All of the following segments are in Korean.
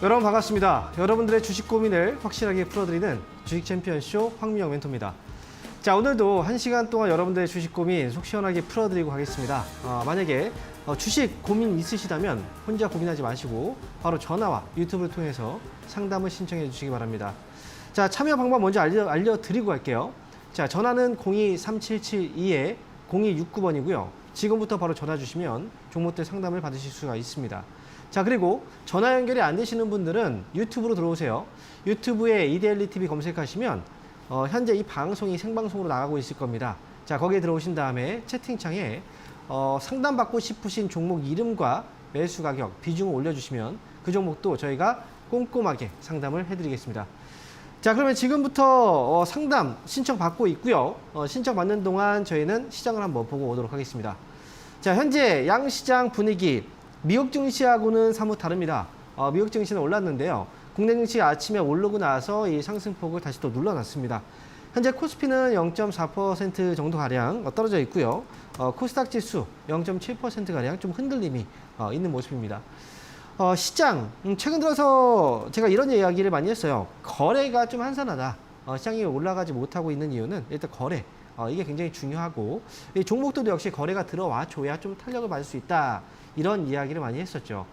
여러분 반갑습니다. 여러분들의 주식 고민을 확실하게 풀어드리는 주식 챔피언쇼 황민영 멘토입니다. 자, 오늘도 1시간 동안 여러분들의 주식 고민 속 시원하게 풀어드리고 가겠습니다. 만약에 주식 고민 있으시다면 혼자 고민하지 마시고 바로 전화와 유튜브를 통해서 상담을 신청해 주시기 바랍니다. 자, 참여 방법 먼저 알려드리고 갈게요. 자, 전화는 02-3772-0269번이고요. 지금부터 바로 전화 주시면 종목들 상담을 받으실 수가 있습니다. 자, 그리고 전화 연결이 안 되시는 분들은 유튜브로 들어오세요. 유튜브에 이데일리 TV 검색하시면 현재 이 방송이 생방송으로 나가고 있을 겁니다. 자, 거기에 들어오신 다음에 채팅창에 상담받고 싶으신 종목 이름과 매수 가격, 비중을 올려주시면 그 종목도 저희가 꼼꼼하게 상담을 해드리겠습니다. 자, 그러면 지금부터 상담 신청받고 있고요. 신청받는 동안 저희는 시장을 한번 보고 오도록 하겠습니다. 자, 현재 양시장 분위기 미국 증시하고는 사뭇 다릅니다. 미국 증시는 올랐는데요. 국내 증시 아침에 오르고 나서 이 상승폭을 다시 또 눌러놨습니다. 현재 코스피는 0.4% 정도가량 떨어져 있고요. 코스닥 지수 0.7%가량 좀 흔들림이 있는 모습입니다. 시장, 최근 들어서 제가 이런 이야기를 많이 했어요. 거래가 좀 한산하다. 시장이 올라가지 못하고 있는 이유는 일단 거래. 이게 굉장히 중요하고, 이 종목들도 역시 거래가 들어와 줘야 좀 탄력을 받을 수 있다. 이런 이야기를 많이 했었죠.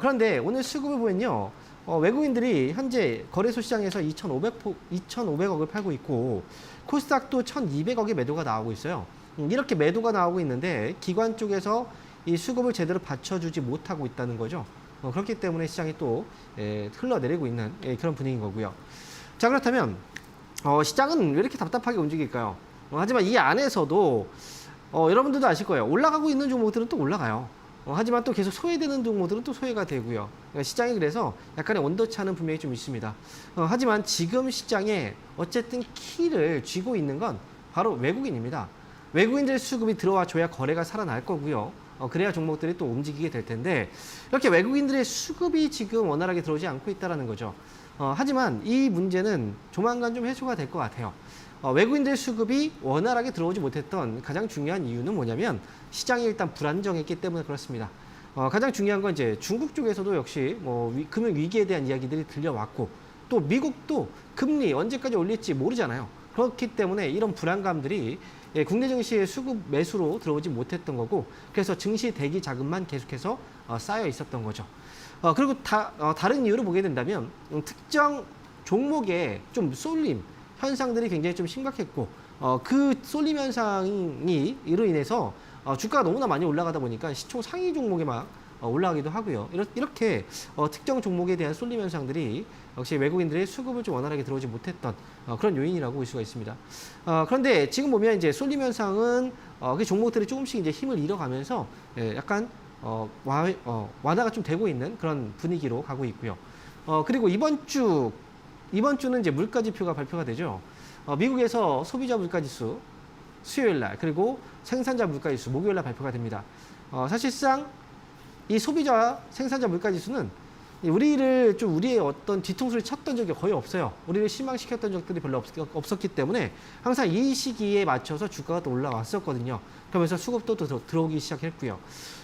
그런데 오늘 수급을 보면요. 외국인들이 현재 거래소 시장에서 2,500억을 팔고 있고, 코스닥도 1,200억의 매도가 나오고 있어요. 이렇게 매도가 나오고 있는데, 기관 쪽에서 이 수급을 제대로 받쳐주지 못하고 있다는 거죠. 그렇기 때문에 시장이 또 흘러내리고 있는 그런 분위기인 거고요. 자, 그렇다면 시장은 왜 이렇게 답답하게 움직일까요? 하지만 이 안에서도 여러분들도 아실 거예요. 올라가고 있는 종목들은 또 올라가요. 하지만 또 계속 소외되는 종목들은 또 소외가 되고요. 그러니까 시장이 그래서 약간의 온도차는 분명히 좀 있습니다. 하지만 지금 시장에 어쨌든 키를 쥐고 있는 건 바로 외국인입니다. 외국인들 수급이 들어와 줘야 거래가 살아날 거고요. 그래야 종목들이 또 움직이게 될 텐데, 이렇게 외국인들의 수급이 지금 원활하게 들어오지 않고 있다는 거죠. 하지만 이 문제는 조만간 좀 해소가 될 것 같아요. 외국인들 수급이 원활하게 들어오지 못했던 가장 중요한 이유는 뭐냐면, 시장이 일단 불안정했기 때문에 그렇습니다. 가장 중요한 건 이제 중국 쪽에서도 역시 금융 위기에 대한 이야기들이 들려왔고, 또 미국도 금리 언제까지 올릴지 모르잖아요. 그렇기 때문에 이런 불안감들이 국내 증시의 수급 매수로 들어오지 못했던 거고, 그래서 증시 대기 자금만 계속해서 쌓여 있었던 거죠. 그리고 다른 이유를 보게 된다면, 특정 종목의 좀 쏠림 현상들이 굉장히 좀 심각했고, 그 쏠림 현상이 이로 인해서 주가가 너무나 많이 올라가다 보니까 시총 상위 종목에 막 올라가기도 하고요. 이렇게 특정 종목에 대한 쏠림 현상들이 역시 외국인들의 수급을 좀 원활하게 들어오지 못했던 그런 요인이라고 볼 수가 있습니다. 그런데 지금 보면 이제 쏠림 현상은 그 종목들이 조금씩 이제 힘을 잃어가면서 약간 완화가 좀 되고 있는 그런 분위기로 가고 있고요. 그리고 이번 주는 이제 물가지표가 발표가 되죠. 미국에서 소비자 물가지수 수요일 날, 그리고 생산자 물가지수 목요일 날 발표가 됩니다. 사실상 이 소비자 생산자 물가지수는 우리의 어떤 뒤통수를 쳤던 적이 거의 없어요. 우리를 실망시켰던 적들이 별로 없었기 때문에 항상 이 시기에 맞춰서 주가가 또 올라왔었거든요. 그러면서 수급도 또 들어오기 시작했고요.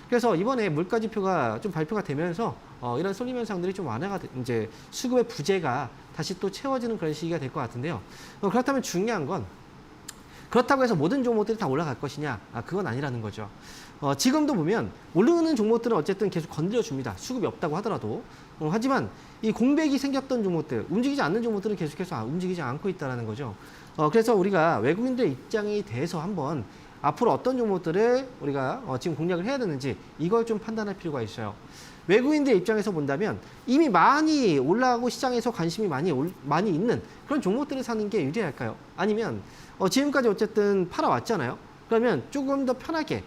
그래서 이번에 물가지표가 좀 발표가 되면서 이런 쏠림 현상들이 좀 완화가 이제 수급의 부재가 다시 또 채워지는 그런 시기가 될 것 같은데요. 그렇다면 중요한 건, 그렇다고 해서 모든 종목들이 다 올라갈 것이냐? 그건 아니라는 거죠. 지금도 보면 오르는 종목들은 어쨌든 계속 건드려줍니다. 수급이 없다고 하더라도. 하지만 이 공백이 생겼던 종목들, 움직이지 않는 종목들은 계속해서 움직이지 않고 있다는 거죠. 그래서 우리가 외국인들의 입장에 대해서 한번 앞으로 어떤 종목들을 우리가 지금 공략을 해야 되는지 이걸 좀 판단할 필요가 있어요. 외국인들의 입장에서 본다면 이미 많이 올라가고 시장에서 관심이 많이 있는 그런 종목들을 사는 게 유리할까요? 아니면 지금까지 어쨌든 팔아왔잖아요. 그러면 조금 더 편하게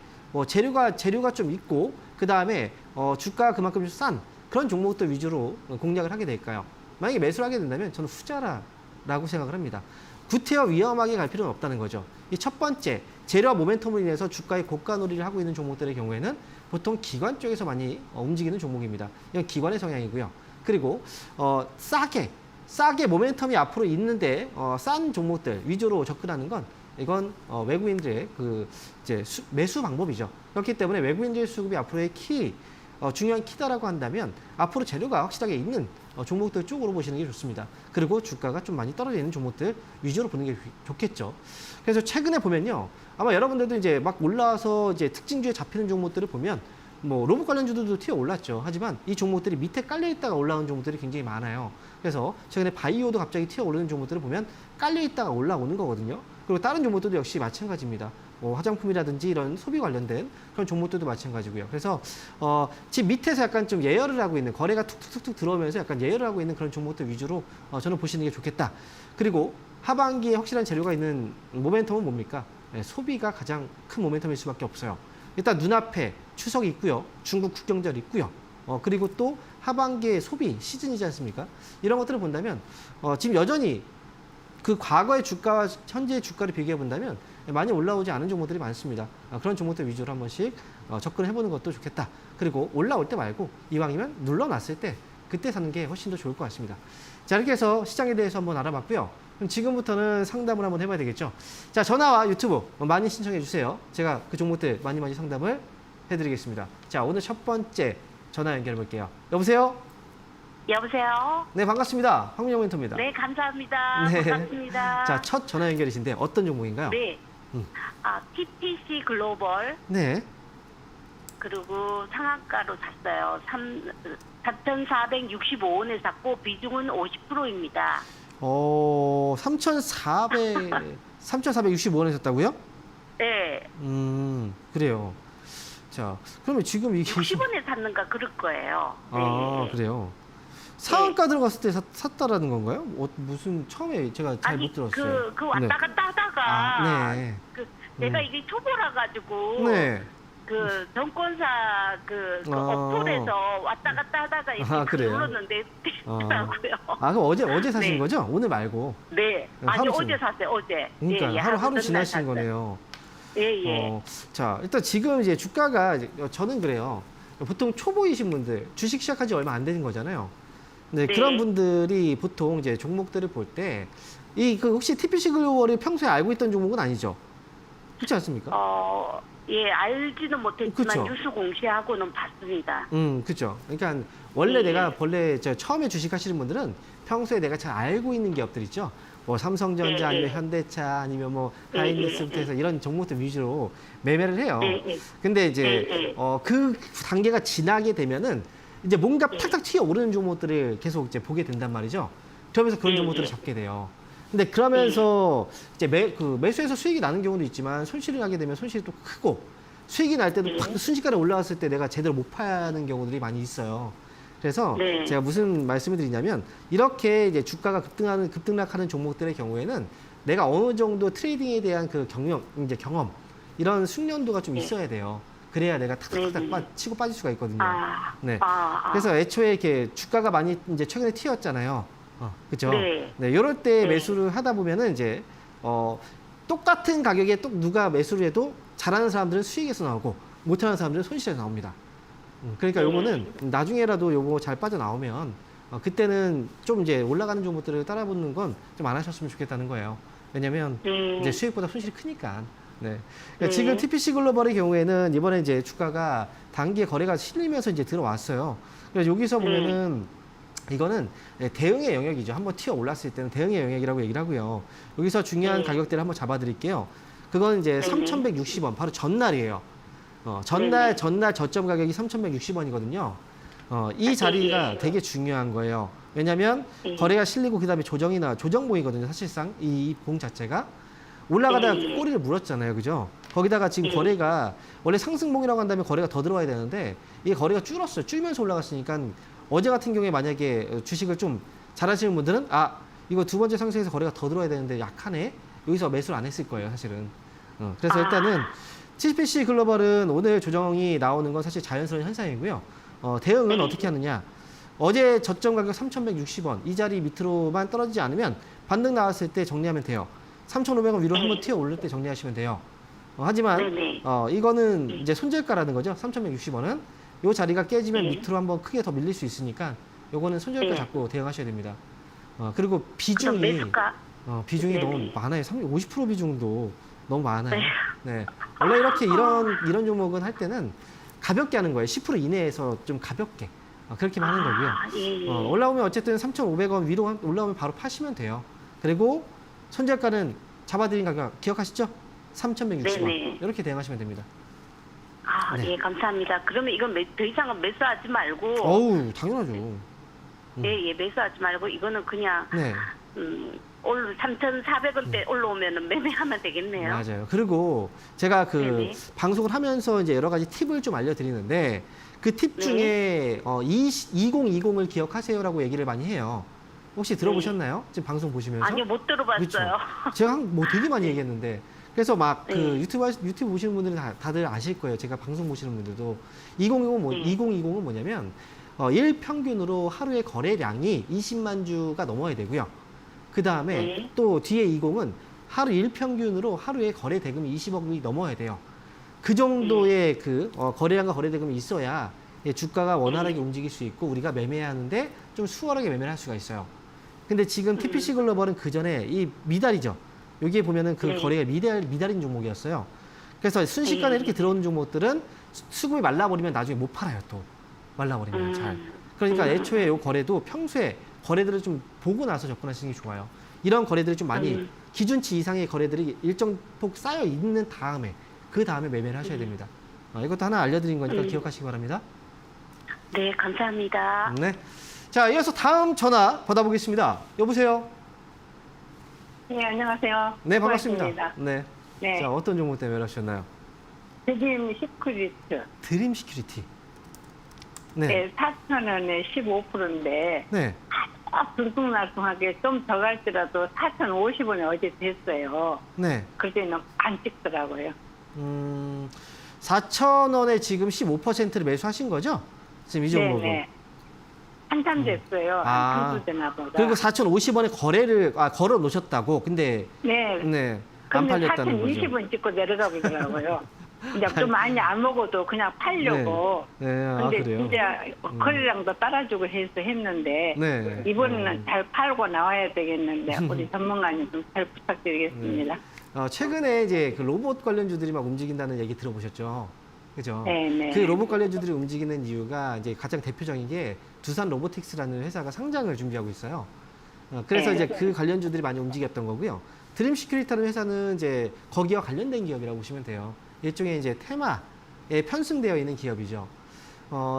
재료가 좀 있고, 그 다음에 주가가 그만큼 좀 싼 그런 종목들 위주로 공략을 하게 될까요? 만약에 매수를 하게 된다면 저는 후자라고 생각을 합니다. 구태여 위험하게 갈 필요는 없다는 거죠. 이 첫 번째, 재료와 모멘텀으로 인해서 주가의 고가놀이를 하고 있는 종목들의 경우에는 보통 기관 쪽에서 많이 움직이는 종목입니다. 이건 기관의 성향이고요. 그리고 싸게 모멘텀이 앞으로 있는데 싼 종목들 위주로 접근하는 건 이건 외국인들의 그 이제 매수 방법이죠. 그렇기 때문에 외국인들의 수급이 앞으로의 키 중요한 키다라고 한다면 앞으로 재료가 확실하게 있는 종목들 쪽으로 보시는 게 좋습니다. 그리고 주가가 좀 많이 떨어져 있는 종목들 위주로 보는 게 좋겠죠. 그래서 최근에 보면요, 아마 여러분들도 이제 막 올라와서 이제 특징주에 잡히는 종목들을 보면 뭐 로봇 관련주들도 튀어 올랐죠. 하지만 이 종목들이 밑에 깔려 있다가 올라온 종목들이 굉장히 많아요. 그래서 최근에 바이오도 갑자기 튀어 오르는 종목들을 보면 깔려 있다가 올라오는 거거든요. 그리고 다른 종목들도 역시 마찬가지입니다. 뭐 화장품이라든지 이런 소비 관련된 그런 종목들도 마찬가지고요. 그래서 지금 밑에서 약간 좀 예열을 하고 있는, 거래가 툭툭툭툭 들어오면서 약간 예열을 하고 있는 그런 종목들 위주로 저는 보시는 게 좋겠다. 그리고 하반기에 확실한 재료가 있는 모멘텀은 뭡니까? 네, 소비가 가장 큰 모멘텀일 수밖에 없어요. 일단 눈앞에 추석이 있고요. 중국 국경절이 있고요. 그리고 또 하반기에 소비 시즌이지 않습니까? 이런 것들을 본다면 지금 여전히 그 과거의 주가와 현재의 주가를 비교해 본다면 많이 올라오지 않은 종목들이 많습니다. 그런 종목들 위주로 한 번씩 접근을 해보는 것도 좋겠다. 그리고 올라올 때 말고 이왕이면 눌러놨을 때 그때 사는 게 훨씬 더 좋을 것 같습니다. 자, 이렇게 해서 시장에 대해서 한번 알아봤고요. 그럼 지금부터는 상담을 한번 해봐야 되겠죠. 자, 전화와 유튜브 많이 신청해 주세요. 제가 그 종목들 많이 상담을 해드리겠습니다. 자, 오늘 첫 번째 전화 연결해 볼게요. 여보세요? 여보세요? 네, 반갑습니다. 황민영 멘토입니다. 네, 감사합니다. 네. 반갑습니다. 자, 첫 전화 연결이신데 어떤 종목인가요? 네. TPC 글로벌, 네. 그리고 상한가로 샀어요. 4,465원에 샀고, 비중은 50%입니다. 3,465원에 샀다고요? 네. 그래요. 자, 그러면 지금 이게 60원에 샀는가 그럴 거예요. 네. 그래요. 상한가 들어갔을 때 샀다라는 건가요? 무슨 처음에 제가 잘 못 들었어요. 그 왔다 갔다 하다가, 네. 내가 이게 초보라 가지고, 네. 그 정권사 그 어플에서 왔다 갔다 하다가 이렇게 그래요? 눌렀는데 되더라고요. 그럼 어제 사신 네. 거죠? 오늘 말고. 네. 아니 하루 어제 샀어요. 어제. 그러니까 예, 하루 전날 지나신 샀어요. 거네요. 예. 자, 일단 지금 이제 주가가 저는 그래요. 보통 초보이신 분들, 주식 시작한 지 얼마 안 되는 거잖아요. 네, 네. 그런 분들이 보통 이제 종목들을 볼 때, 혹시 TPC 글로벌이 평소에 알고 있던 종목은 아니죠? 그렇지 않습니까? 예, 알지는 못했지만 그쵸. 뉴스 공시하고는 봤습니다. 그죠. 그러니까 원래 예. 내가 처음에 주식 하시는 분들은 평소에 내가 잘 알고 있는 기업들 있죠. 뭐 삼성전자 예, 아니면 예. 현대차 아니면 뭐 예, 하이닉스부터 해서 이런 종목들 위주로 매매를 해요. 예. 근데 이제 예. 그 단계가 지나게 되면은 이제 뭔가 탁탁 튀어 오르는 종목들을 계속 이제 보게 된단 말이죠. 그러면서 그런 예, 종목들을 예. 잡게 돼요. 근데 그러면서 이제 매수해서 수익이 나는 경우도 있지만 손실을 하게 되면 손실이 또 크고 수익이 날 때도 팍 순식간에 올라왔을 때 내가 제대로 못 파는 경우들이 많이 있어요. 그래서 네. 제가 무슨 말씀을 드리냐면 이렇게 이제 주가가 급등락하는 종목들의 경우에는 내가 어느 정도 트레이딩에 대한 그 경험 이런 숙련도가 좀 네. 있어야 돼요. 그래야 내가 탁탁탁 치고 빠질 수가 있거든요. 네. 그래서 애초에 이렇게 주가가 많이 이제 최근에 튀었잖아요. 그죠? 네. 네. 이럴 때 네. 매수를 하다 보면은 이제 똑같은 가격에 누가 매수를 해도 잘하는 사람들은 수익에서 나오고 못하는 사람들은 손실에서 나옵니다. 그러니까 요거는 나중에라도 요거 잘 빠져나오면 그때는 좀 이제 올라가는 종목들을 따라붙는 건 좀 안 하셨으면 좋겠다는 거예요. 왜냐면 이제 수익보다 손실이 크니까. 네. 그러니까 지금 TPC 글로벌의 경우에는 이번에 이제 주가가 단기에 거래가 실리면서 이제 들어왔어요. 그래서 여기서 보면은 이거는 대응의 영역이죠. 한번 튀어 올랐을 때는 대응의 영역이라고 얘기를 하고요. 여기서 중요한 가격대를 한번 잡아드릴게요. 그건 이제 3,160원, 바로 전날이에요. 전날 저점 가격이 3,160원이거든요. 이 자리가 되게 중요한 거예요. 왜냐면 거래가 실리고 그다음에 조정봉이거든요. 사실상 이 봉 자체가 올라가다가 꼬리를 물었잖아요. 그죠? 거기다가 지금 거래가 원래 상승봉이라고 한다면 거래가 더 들어와야 되는데 이게 거래가 줄었어요. 줄면서 올라갔으니까 어제 같은 경우에 만약에 주식을 좀 잘하시는 분들은 이거 두 번째 상승에서 거래가 더 들어와야 되는데 약하네. 여기서 매수를 안 했을 거예요. 사실은. 그래서 일단은 TPC 글로벌은 오늘 조정이 나오는 건 사실 자연스러운 현상이고요. 대응은 어떻게 하느냐. 어제 저점 가격 3,160원 이 자리 밑으로만 떨어지지 않으면 반등 나왔을 때 정리하면 돼요. 3,500원 위로 한번 튀어 오를 때 정리하시면 돼요. 하지만 이거는 이제 손절가라는 거죠. 3,160원은 이 자리가 깨지면 밑으로 한번 크게 더 밀릴 수 있으니까 요거는 손절가 잡고 대응하셔야 됩니다. 그리고 비중이 너무 많아요. 50% 비중도 너무 많아요. 네. 원래 이렇게 이런 종목은 할 때는 가볍게 하는 거예요. 10% 이내에서 좀 가볍게. 그렇게만 하는 거고요. 예, 예. 올라오면 어쨌든 3,500원 위로 올라오면 바로 파시면 돼요. 그리고 손절가는 잡아드린 가격 기억하시죠? 3,160원. 네네. 이렇게 대응하시면 됩니다. 네. 예, 감사합니다. 그러면 이건 더 이상은 매수하지 말고, 어우, 당연하죠. 예, 매수하지 말고, 이거는 그냥, 네. 3,400원대 올라오면 매매하면 되겠네요. 맞아요. 그리고 제가 그 네네. 방송을 하면서 이제 여러 가지 팁을 좀 알려드리는데 그 팁 중에 2020을 기억하세요라고 얘기를 많이 해요. 혹시 들어보셨나요? 지금 방송 보시면서? 아니요, 못 들어봤어요. 그렇죠. 제가 뭐 되게 많이 얘기했는데 그래서 막 그 네. 유튜브 보시는 분들은 다들 아실 거예요. 제가 방송 보시는 분들도 2020은 뭐냐면 일 평균으로 하루의 거래량이 20만 주가 넘어야 되고요. 그 다음에 네. 또 뒤에 20은 하루 일 평균으로 하루의 거래 대금이 20억이 넘어야 돼요. 그 정도의 그 거래량과 거래 대금이 있어야 주가가 원활하게 움직일 수 있고 우리가 매매하는데 좀 수월하게 매매를 할 수가 있어요. 근데 지금 TPC 글로벌은 그 전에 이 미달이죠. 여기에 보면은 그 네. 거래가 미달인 종목이었어요. 그래서 순식간에 이렇게 들어오는 종목들은 수급이 말라버리면 나중에 못 팔아요, 또. 말라버리면 잘. 그러니까 애초에 이 거래도 평소에 거래들을 좀 보고 나서 접근하시는 게 좋아요. 이런 거래들이 좀 많이 기준치 이상의 거래들이 일정 폭 쌓여 있는 다음에 그 다음에 매매를 하셔야 됩니다. 이것도 하나 알려드린 거니까 기억하시기 바랍니다. 네, 감사합니다. 네. 자, 이어서 다음 전화 받아보겠습니다. 여보세요? 네, 안녕하세요. 네, 반갑습니다. 고맙습니다. 네. 네. 자, 어떤 종목 때문에 하셨나요? 드림 시크릿. 드림 시큐리티. 네. 네, 4,000원에 15%인데, 네. 들쑥날쑥하게 좀 더 갈지라도 4,050원에 어제 됐어요. 네. 그때는 안 찍더라고요. 4,000원에 지금 15%를 매수하신 거죠? 지금 이 종목은. 네. 한참 됐어요. 아. 한두 되나 보다. 그리고 4,050원에 걸어 놓으셨다고. 근데 네. 네. 안 근데 팔렸다는 거죠. 4,020원 찍고 내려가 보더라고요. 이제 좀 많이 안 먹어도 그냥 팔려고. 네. 네. 아, 근데 그래요. 진짜 거래량도 따라주고 해서 했는데 네. 이번에는 잘 팔고 나와야 되겠는데 우리 전문가님 좀 잘 부탁드리겠습니다. 최근에 이제 그 로봇 관련주들이 막 움직인다는 얘기 들어보셨죠? 그죠? 네, 네. 그 로봇 관련주들이 움직이는 이유가 이제 가장 대표적인 게 두산 로보틱스라는 회사가 상장을 준비하고 있어요. 그래서 네. 이제 그 관련주들이 많이 움직였던 거고요. 드림 시큐리티라는 회사는 이제 거기와 관련된 기업이라고 보시면 돼요. 일종의 이제 테마에 편승되어 있는 기업이죠.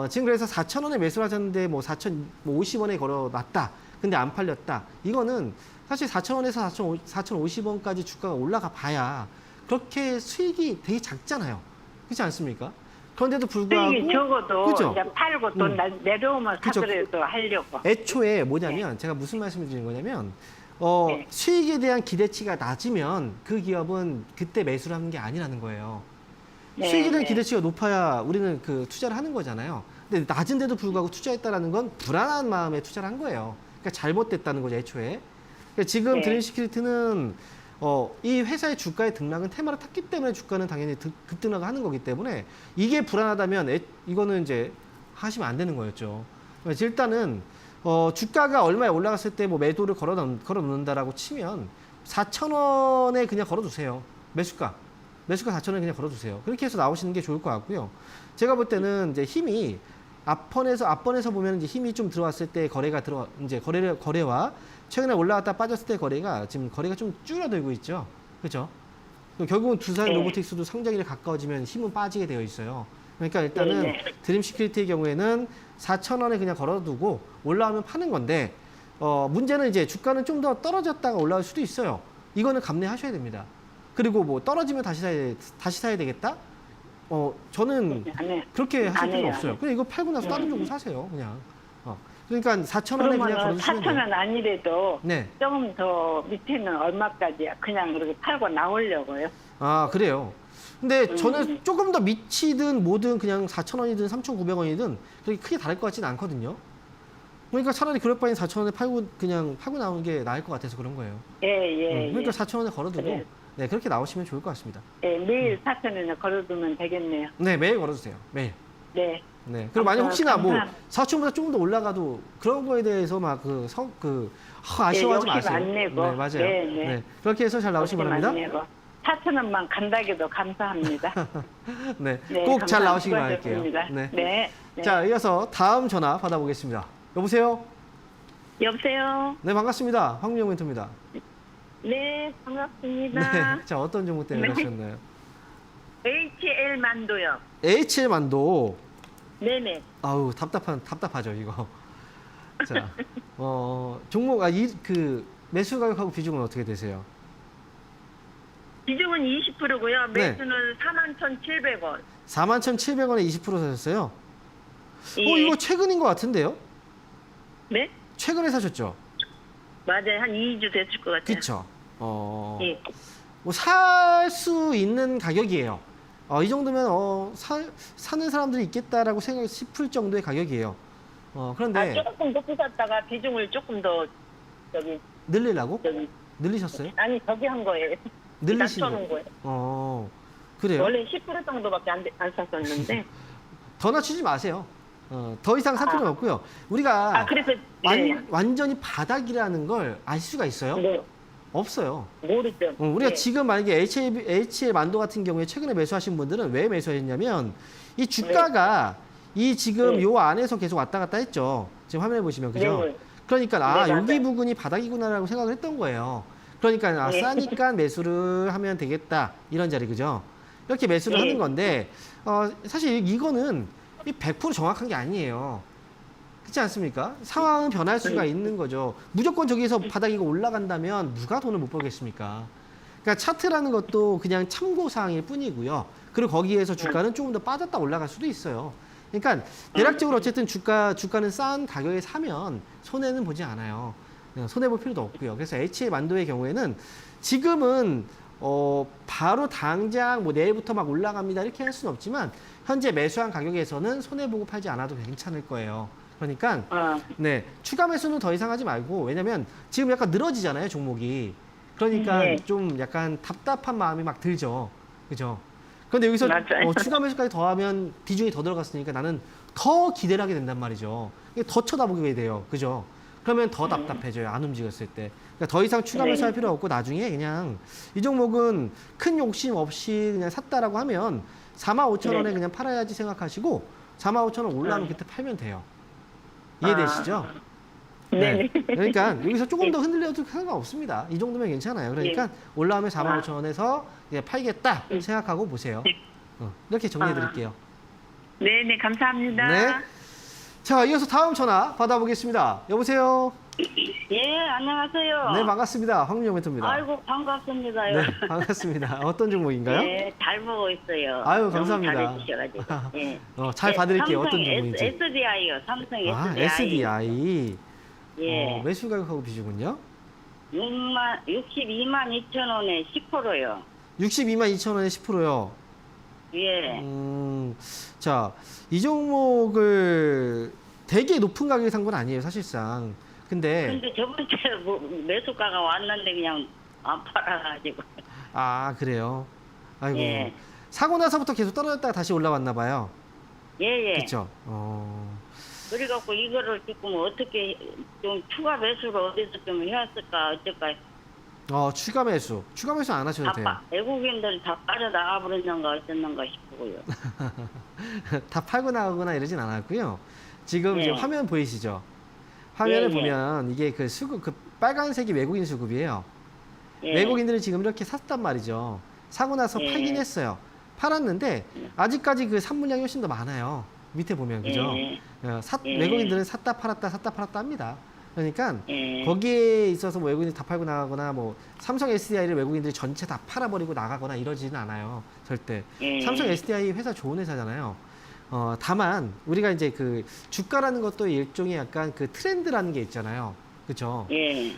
지금 그래서 4,000원에 매수를 하셨는데 뭐 4,050원에 걸어놨다. 근데 안 팔렸다. 이거는 사실 4,000원에서 4,050원까지 주가가 올라가 봐야 그렇게 수익이 되게 작잖아요. 그렇지 않습니까? 그런데도 불구하고 수익이 적어도 그죠? 이제 팔고 또 내려오면 그죠? 사더라도 하려고. 애초에 뭐냐면 제가 무슨 말씀을 드리는 거냐면 네. 수익에 대한 기대치가 낮으면 그 기업은 그때 매수를 하는 게 아니라는 거예요. 네, 수익에 대한 네. 기대치가 높아야 우리는 그 투자를 하는 거잖아요. 근데 낮은데도 불구하고 투자했다라는 건 불안한 마음에 투자를 한 거예요. 그러니까 잘못됐다는 거죠, 애초에. 그러니까 지금 네. 드림 시큐리티는 이 회사의 주가의 등락은 테마를 탔기 때문에 주가는 당연히 급등락을 하는 거기 때문에 이게 불안하다면 이거는 이제 하시면 안 되는 거였죠. 그래서 일단은 주가가 얼마에 올라갔을 때 뭐 매도를 걸어 놓는다라고 치면 4,000원에 그냥 걸어두세요. 매수가 4,000원에 그냥 걸어두세요. 그렇게 해서 나오시는 게 좋을 것 같고요. 제가 볼 때는 이제 힘이 앞번에서 보면 이제 힘이 좀 들어왔을 때 이제 거래와 최근에 올라갔다 빠졌을 때 지금 거래가 좀 줄어들고 있죠. 그렇죠? 결국은 두산 네. 로보틱스도 상장일에 가까워지면 힘은 빠지게 되어 있어요. 그러니까 일단은 네, 네. 드림 시큐리티의 경우에는 4,000원에 그냥 걸어두고 올라오면 파는 건데 문제는 이제 주가는 좀 더 떨어졌다가 올라올 수도 있어요. 이거는 감내하셔야 됩니다. 그리고 뭐 떨어지면 다시 사야 되겠다? 저는 안 해요. 그렇게 하실 안 필요 해요. 없어요. 그냥 이거 팔고 나서 다른 종목 사세요, 그냥. 그러니까 4,000원에 그냥 그러면은 걸어두시면 돼요. 4,000원 아니래도 네. 조금 더 밑에는 얼마까지야? 그냥 그렇게 팔고 나오려고요. 아, 그래요. 근데 저는 조금 더 미치든 뭐든 그냥 4,000원이든 3,900원이든 그렇게 크게 다를 것 같지는 않거든요. 그러니까 차라리 그럴 바엔 4,000원에 그냥 팔고 나오는 게 나을 것 같아서 그런 거예요. 예. 그러니까 4,000원에 걸어두고 그래. 네, 그렇게 나오시면 좋을 것 같습니다. 예, 매일 4,000원에 걸어두면 되겠네요. 네, 매일 걸어주세요. 매일. 네. 네. 그리고 만약 혹시나 뭐 감사합니다. 4,000원보다 조금 더 올라가도 그런 거에 대해서 막 아쉬워하지 욕심 마세요. 안 내고. 네, 맞아요. 네, 네. 그렇게 해서 잘 나오시기 욕심 안 바랍니다. 내고. 4,000원만 간다기도 감사합니다. 네, 네, 꼭 잘 감사합니다. 나오시길 바랄게요. 수고하셨습니다. 네. 네. 네. 자, 이어서 다음 전화 받아보겠습니다. 여보세요? 여보세요. 네, 반갑습니다. 황민영 멘토입니다. 네, 반갑습니다. 네, 자, 어떤 종목 때문에 네. 가셨나요? HL 만도요. HL 만도. 네네. 아우, 답답하죠, 이거. 자, 종목, 매수 가격하고 비중은 어떻게 되세요? 비중은 20%고요. 네. 매수는 41,700원. 41,700원에 20% 사셨어요? 예. 이거 최근인 것 같은데요? 네? 최근에 사셨죠? 맞아요. 한 2주 됐을 것 같아요. 그쵸? 예. 살 수 있는 가격이에요. 이 정도면 사는 사람들이 있겠다라고 싶을 정도의 가격이에요. 그런데 조금 높이 샀다가 비중을 조금 더 늘리려고? 늘리셨어요? 아니 저기 한 거예요. 늘리신 낮춰놓은 거예요. 그래요? 원래 10% 정도밖에 안 샀었는데. 더 낮추지 마세요. 더 이상 살 필요는 없고요. 우리가 그래서 네. 완전히 바닥이라는 걸 알 수가 있어요? 네. 없어요. 모르죠. 우리가 네. 지금 만약에 HL 만도 같은 경우에 최근에 매수하신 분들은 왜 매수했냐면 이 주가가 이 지금 네. 요 안에서 계속 왔다 갔다 했죠. 지금 화면에 보시면 그죠? 네. 그러니까 네, 여기 맞아요. 부분이 바닥이구나라고 생각을 했던 거예요. 그러니까 네. 싸니까 매수를 하면 되겠다 이런 자리 그죠? 이렇게 매수를 네. 하는 건데 사실 이거는 100% 정확한 게 아니에요. 그렇지 않습니까? 상황은 변할 수가 있는 거죠. 무조건 저기서 바닥이고 올라간다면 누가 돈을 못 벌겠습니까? 그러니까 차트라는 것도 그냥 참고사항일 뿐이고요. 그리고 거기에서 주가는 조금 더 빠졌다 올라갈 수도 있어요. 그러니까 대략적으로 어쨌든 주가는 싼 가격에 사면 손해는 보지 않아요. 손해볼 필요도 없고요. 그래서 HL 만도의 경우에는 지금은 바로 당장 뭐 내일부터 막 올라갑니다 이렇게 할 수는 없지만 현재 매수한 가격에서는 손해보고 팔지 않아도 괜찮을 거예요. 그러니까 네 추가 매수는 더 이상 하지 말고 왜냐면 지금 약간 늘어지잖아요 종목이. 그러니까 네. 좀 약간 답답한 마음이 막 들죠. 그죠? 그런데 여기서 맞아요. 추가 매수까지 더하면 비중이 더 들어갔으니까 나는 더 기대를 하게 된단 말이죠. 이게 더 쳐다보게 돼요. 그죠? 그러면 더 답답해져요. 안 움직였을 때. 그러니까 더 이상 추가 네. 매수할 필요 없고 나중에 그냥 이 종목은 큰 욕심 없이 그냥 샀다라고 하면 45,000원에 네. 그냥 팔아야지 생각하시고 45,000원 올라오면 그때 팔면 돼요. 이해되시죠? 네. 그러니까 여기서 조금 더 흔들려도 상관없습니다. 이 정도면 괜찮아요. 그러니까 올라오면 45,000원에서 팔겠다 생각하고 보세요. 이렇게 정리해 드릴게요. 네, 감사합니다. 네. 자, 이어서 다음 전화 받아보겠습니다. 여보세요? 예, 안녕하세요. 네, 반갑습니다. 황민영 멘토입니다. 아이고, 반갑습니다. 네, 반갑습니다. 어떤 종목인가요? 예, 잘 보고 있어요. 아유, 감사합니다. 너무 잘해주셔가지고. 예. 잘 봐드릴게요. 어떤 삼성 종목인지. SDI요. 삼성 SDI. SDI. 예. 매수 가격하고 비중은요? 62만 2천 원에 10%요. 62만 2천 원에 10%요. 예. 자, 이 종목을 되게 높은 가격에 산 건 아니에요, 사실상. 근데 저번 주에 매수가가 왔는데 그냥 안 팔아가지고. 그래요. 아이고. 예. 사고 나서부터 계속 떨어졌다가 다시 올라왔나 봐요. 예. 그렇죠? 그래갖고 이거를 조금 어떻게 좀 추가 매수를 어디서 좀 해왔을까 어쩔까. 추가 매수 안 하셔도 돼요. 외국인들 다 빠져나가 버렸는가 어쨌는가 싶고요. 다 팔고 나가거나 이러진 않았고요. 지금 예. 이제 화면 보이시죠? 화면을 예. 보면 이게 그 수급, 그 빨간색이 외국인 수급이에요. 예. 외국인들이 지금 이렇게 샀단 말이죠. 사고 나서 예. 팔긴 했어요. 팔았는데 아직까지 그 산물량이 훨씬 더 많아요. 밑에 보면 그죠? 예. 예. 외국인들은 샀다 팔았다 합니다. 그러니까 예. 거기에 있어서 뭐 외국인들이 다 팔고 나가거나 뭐 삼성 SDI를 외국인들이 전체 다 팔아버리고 나가거나 이러지는 않아요. 절대. 예. 삼성 SDI 회사 좋은 회사잖아요. 다만 우리가 이제 그 주가라는 것도 일종의 약간 그 트렌드라는 게 있잖아요. 그렇죠? 예.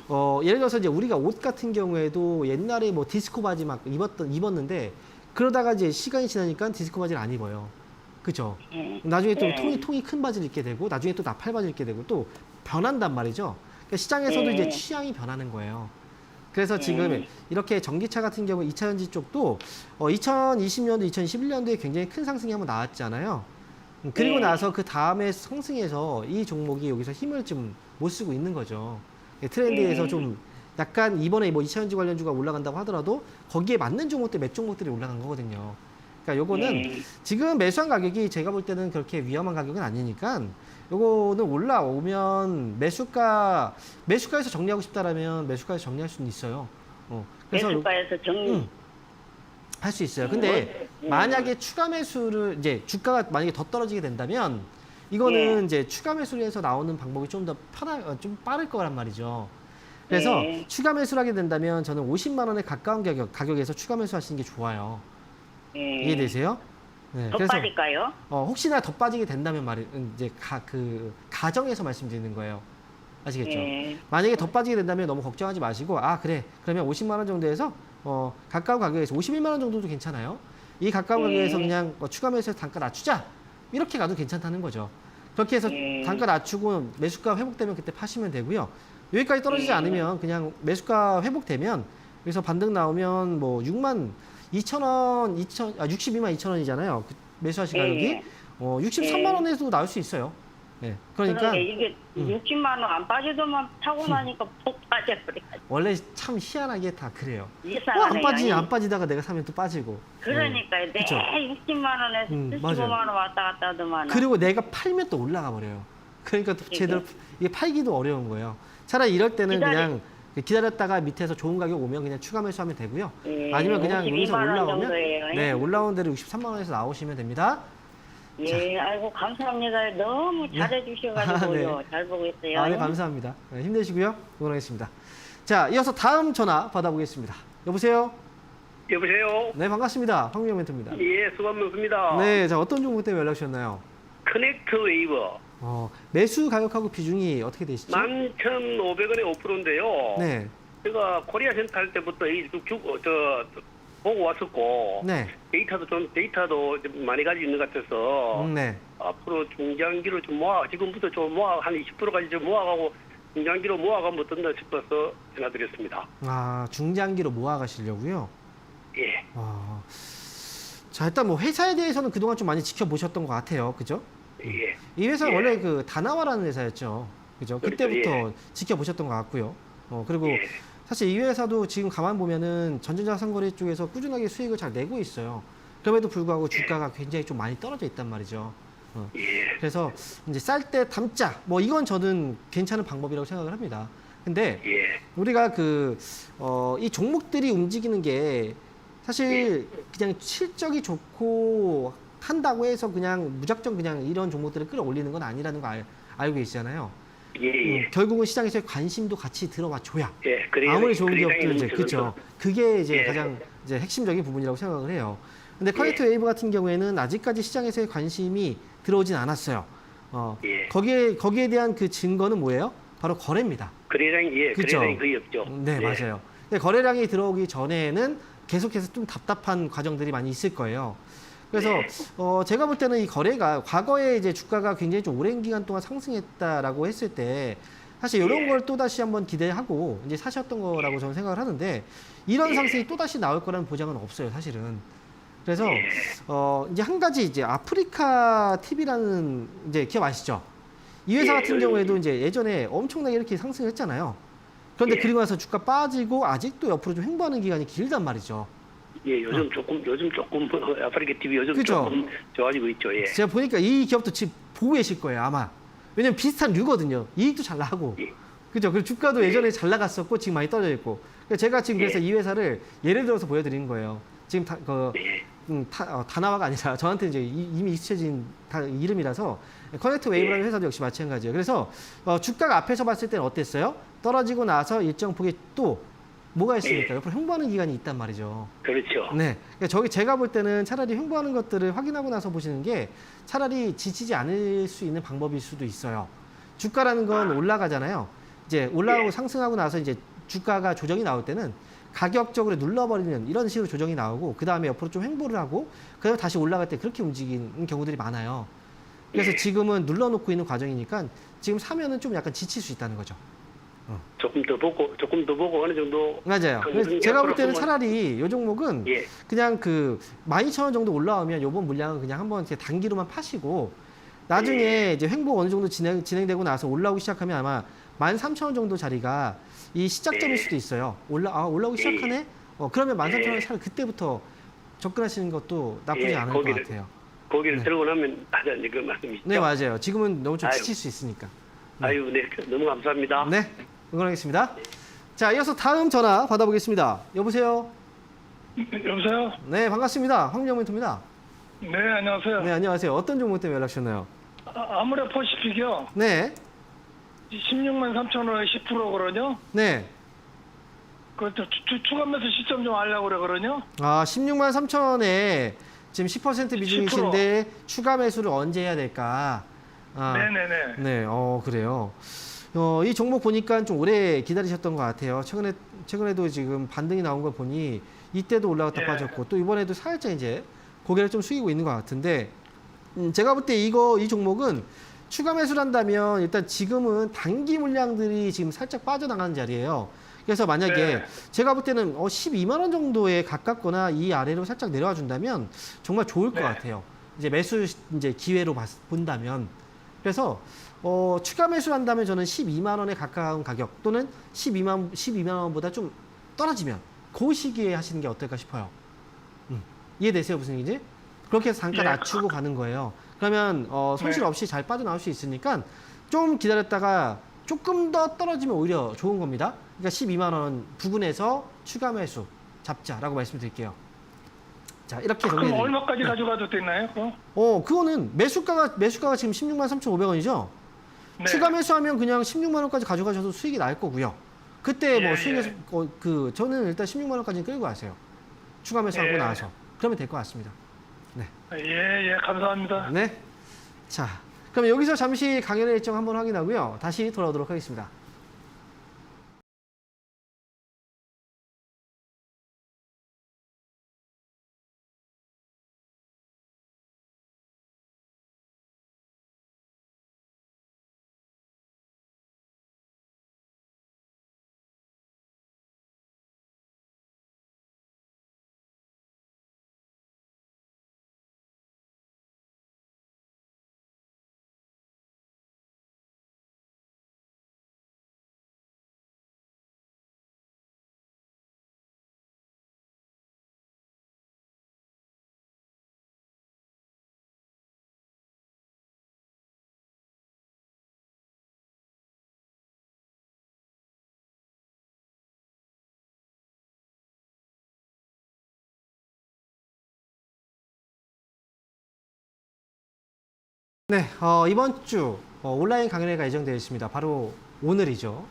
예를 들어서 이제 우리가 옷 같은 경우에도 옛날에 뭐 디스코 바지 막 입었는데 그러다가 이제 시간이 지나니까 디스코 바지를 안 입어요. 그죠? 예. 나중에 또 예. 통이 큰 바지를 입게 되고 나중에 또 나팔 바지를 입게 되고 또 변한단 말이죠. 그러니까 시장에서도 예. 이제 취향이 변하는 거예요. 그래서 지금 예. 이렇게 전기차 같은 경우 2차 전지 쪽도 2020년도, 2021년도에 굉장히 큰 상승이 한번 나왔잖아요. 그리고 예. 나서 그 다음에 상승해서 이 종목이 여기서 힘을 좀 못 쓰고 있는 거죠. 트렌드에서 예. 좀 약간 이번에 뭐 2차전지 관련주가 올라간다고 하더라도 거기에 맞는 종목들 몇 종목들이 올라간 거거든요. 그러니까 요거는 지금 매수한 가격이 제가 볼 때는 그렇게 위험한 가격은 아니니까 요거는 올라오면 매수가에서 정리하고 싶다라면 매수가에서 정리할 수는 있어요. 그래서 매수가에서 정리. 할 수 있어요. 근데 만약에 추가 매수를 이제 주가가 만약에 더 떨어지게 된다면 이거는 이제 추가 매수를 해서 나오는 방법이 좀 더 좀 빠를 거란 말이죠. 그래서 추가 매수를 하게 된다면 저는 50만 원에 가까운 가격에서 추가 매수하시는 게 좋아요. 이해되세요? 네, 더 빠질까요? 혹시나 더 빠지게 된다면 이제 가정에서 말씀드리는 거예요. 아시겠죠? 만약에 더 빠지게 된다면 너무 걱정하지 마시고, 그래. 그러면 50만 원 정도에서 가까운 가격에서 51만 원 정도도 괜찮아요. 이 가까운 가격에서 그냥 추가 매수해서 단가 낮추자. 이렇게 가도 괜찮다는 거죠. 그렇게 해서 단가 낮추고 매수가 회복되면 그때 파시면 되고요. 여기까지 떨어지지 않으면 그냥 매수가 회복되면 여기서 반등 나오면 뭐 6만 2천 원, 62만 2천 원이잖아요. 매수하신 가격이 63만 원에서도 나올 수 있어요. 네, 그러니까 이게 60만 원 안 빠지더만 타고 나니까 푹 빠져버려. 원래 참 희한하게 다 그래요. 이상하네. 안 빠지다가 내가 사면 또 빠지고. 그러니까요. 내 그쵸? 60만 원에서 75만 맞아요. 원 왔다 갔다 하더만. 그리고 내가 팔면 또 올라가 버려요. 그러니까 또 제대로 이게 팔기도 어려운 거예요. 차라리 이럴 때는 그냥 기다렸다가 밑에서 좋은 가격 오면 그냥 추가 매수하면 되고요. 아니면 그냥 여기서 52만 원 올라오면 정도예요. 올라온 대로 63만 원에서 나오시면 됩니다. 아이고 감사합니다. 너무 잘해주셔가지고요. 네. 잘 보고 있어요. 네, 감사합니다. 네, 힘내시고요. 응원하겠습니다. 자, 이어서 다음 전화 받아보겠습니다. 여보세요? 여보세요? 네, 반갑습니다. 황민영 멘토입니다. 예, 수고하셨습니다. 네, 자, 어떤 종목 때문에 연락 주셨나요? 커넥트 웨이브. 매수 가격하고 비중이 어떻게 되시죠? 11,500원에 5%인데요. 네. 제가 코리아 센터 할 때부터 보고 왔었고, 네. 데이터도 좀 많이 가지고 있는 것 같아서, 네. 앞으로 중장기로 좀 지금부터 좀 한 20%까지 좀 모아가고, 중장기로 모아가면 어떤다 싶어서 전화드렸습니다. 중장기로 모아가시려고요? 예. 자, 일단 뭐 회사에 대해서는 그동안 좀 많이 지켜보셨던 것 같아요. 그죠? 예. 이 회사는 원래 그 다나와라는 회사였죠. 그죠? 그렇죠. 그때부터 지켜보셨던 것 같고요. 그리고 예. 사실 이 회사도 지금 가만 보면은 전자자 상거래 쪽에서 꾸준하게 수익을 잘 내고 있어요. 그럼에도 불구하고 주가가 굉장히 좀 많이 떨어져 있단 말이죠. 예. 그래서 이제 쌀 때 담자, 뭐 이건 저는 괜찮은 방법이라고 생각을 합니다. 근데 예. 우리가 이 종목들이 움직이는 게 사실 그냥 실적이 좋고 한다고 해서 그냥 무작정 그냥 이런 종목들을 끌어올리는 건 아니라는 거 알고 계시잖아요. 예. 결국은 시장에서의 관심도 같이 들어와 줘야 예. 아무리 좋은 기업들 이제 그렇죠. 그게 이제 예. 가장 이제 핵심적인 부분이라고 생각을 해요. 근데 커넥트 웨이브 같은 경우에는 아직까지 시장에서의 관심이 들어오진 않았어요. 예. 거기에 대한 그 증거는 뭐예요? 바로 거래입니다. 거래량이 그쵸? 거래량이 거의 없죠. 네, 예. 맞아요. 근데 거래량이 들어오기 전에는 계속해서 좀 답답한 과정들이 많이 있을 거예요. 그래서 제가 볼 때는 이 거래가 과거에 이제 주가가 굉장히 좀 오랜 기간 동안 상승했다라고 했을 때 사실 이런 걸 또 다시 한번 기대하고 이제 사셨던 거라고 저는 생각을 하는데 이런 상승이 또 다시 나올 거라는 보장은 없어요, 사실은. 그래서 이제 한 가지 이제 아프리카 TV라는 이제 기업 아시죠? 이 회사 같은 경우에도 이제 예전에 엄청나게 이렇게 상승했잖아요. 그런데 그리고 나서 주가 빠지고 아직도 옆으로 좀 횡보하는 기간이 길단 말이죠. 예, 요즘 조금 아프리카 TV 요즘 그쵸? 조금 좋아지고 있죠. 예. 제가 보니까 이 기업도 지금 보고 계실 거예요, 아마. 왜냐면 비슷한 류거든요. 이익도 잘 나고. 예. 그죠? 그리고 주가도 예전에 잘 나갔었고 지금 많이 떨어져 있고. 그러니까 제가 지금 그래서 이 회사를 예를 들어서 보여드리는 거예요. 지금 다나와가 아니라 저한테 이제 이미 익숙해진 이름이라서 커넥트 웨이브라는 회사도 역시 마찬가지예요. 그래서 주가가 앞에서 봤을 때는 어땠어요? 떨어지고 나서 일정 폭이 또 뭐가 있습니까? 옆으로 횡보하는 기간이 있단 말이죠. 그렇죠. 네. 그러니까 제가 볼 때는 차라리 횡보하는 것들을 확인하고 나서 보시는 게 차라리 지치지 않을 수 있는 방법일 수도 있어요. 주가라는 건 올라가잖아요. 이제 올라가고 상승하고 나서 이제 주가가 조정이 나올 때는 가격적으로 눌러버리는 이런 식으로 조정이 나오고 그 다음에 옆으로 좀 횡보를 하고 그다음에 다시 올라갈 때 그렇게 움직이는 경우들이 많아요. 그래서 지금은 눌러놓고 있는 과정이니까 지금 사면은 좀 약간 지칠 수 있다는 거죠. 조금 더 보고 어느 정도. 맞아요. 그래서 제가 볼 때는 차라리 이 종목은 그냥 12,000원 정도 올라오면 요번 물량은 그냥 한번 이렇게 단기로만 파시고 나중에 이제 횡보 어느 정도 진행되고 나서 올라오기 시작하면 아마 13,000원 정도 자리가 이 시작점일 수도 있어요. 올라오기 시작하네? 그러면 13,000원 살 그때부터 접근하시는 것도 나쁘지 않을 것 같아요. 고기를 네. 들고 나면 하자는 그 말씀이시죠? 네, 맞아요. 지금은 너무 좀 아유. 지칠 수 있으니까. 아유, 네. 너무 감사합니다. 네, 응원하겠습니다. 자, 이어서 다음 전화 받아보겠습니다. 여보세요? 여보세요? 네, 반갑습니다. 황정멘토입니다. 네, 안녕하세요. 네, 안녕하세요. 어떤 종목 때문에 연락 주셨나요? 아무래 퍼시픽이요. 네, 16만 3천 원에 10%거든요. 네. 그 추가 매수 시점 좀 알려고 그러거든요. 16만 3천원에 지금 10% 비중이신데 추가 매수를 언제 해야 될까? 네네네. 네, 그래요. 이 종목 보니까 좀 오래 기다리셨던 것 같아요. 최근에도 지금 반등이 나온 걸 보니 이때도 올라갔다 예. 빠졌고 또 이번에도 살짝 이제 고개를 좀 숙이고 있는 것 같은데 제가 볼 때 이 종목은 추가 매수를 한다면 일단 지금은 단기 물량들이 지금 살짝 빠져나가는 자리예요. 그래서 만약에 네. 제가 볼 때는 12만 원 정도에 가깝거나 이 아래로 살짝 내려와 준다면 정말 좋을 것 네. 같아요. 이제 매수 이제 기회로 본다면. 그래서 추가 매수를 한다면 저는 12만 원에 가까운 가격 또는 12만 원보다 좀 떨어지면 그 시기에 하시는 게 어떨까 싶어요. 이해되세요? 무슨 얘기인지? 그렇게 해서 단가 예. 낮추고 가는 거예요. 그러면 손실 없이 잘 빠져나올 수 있으니까 좀 기다렸다가 조금 더 떨어지면 오히려 좋은 겁니다. 그러니까 12만 원 부근에서 추가 매수 잡자라고 말씀드릴게요. 자, 이렇게 그럼 정리해드릴게요. 얼마까지 가져가도 되나요? 그거는 매수가가 지금 16만 3,500원이죠? 네. 추가 매수하면 그냥 16만 원까지 가져가셔도 수익이 날 거고요. 그때 뭐 예, 수익에서 예. 저는 일단 16만 원까지는 끌고 가세요. 추가 매수하고 예. 나와서. 그러면 될 것 같습니다. 예, 감사합니다. 네. 자, 그럼 여기서 잠시 강연의 일정 한번 확인하고요. 다시 돌아오도록 하겠습니다. 네, 이번 주 온라인 강연회가 예정되어 있습니다. 바로 오늘이죠.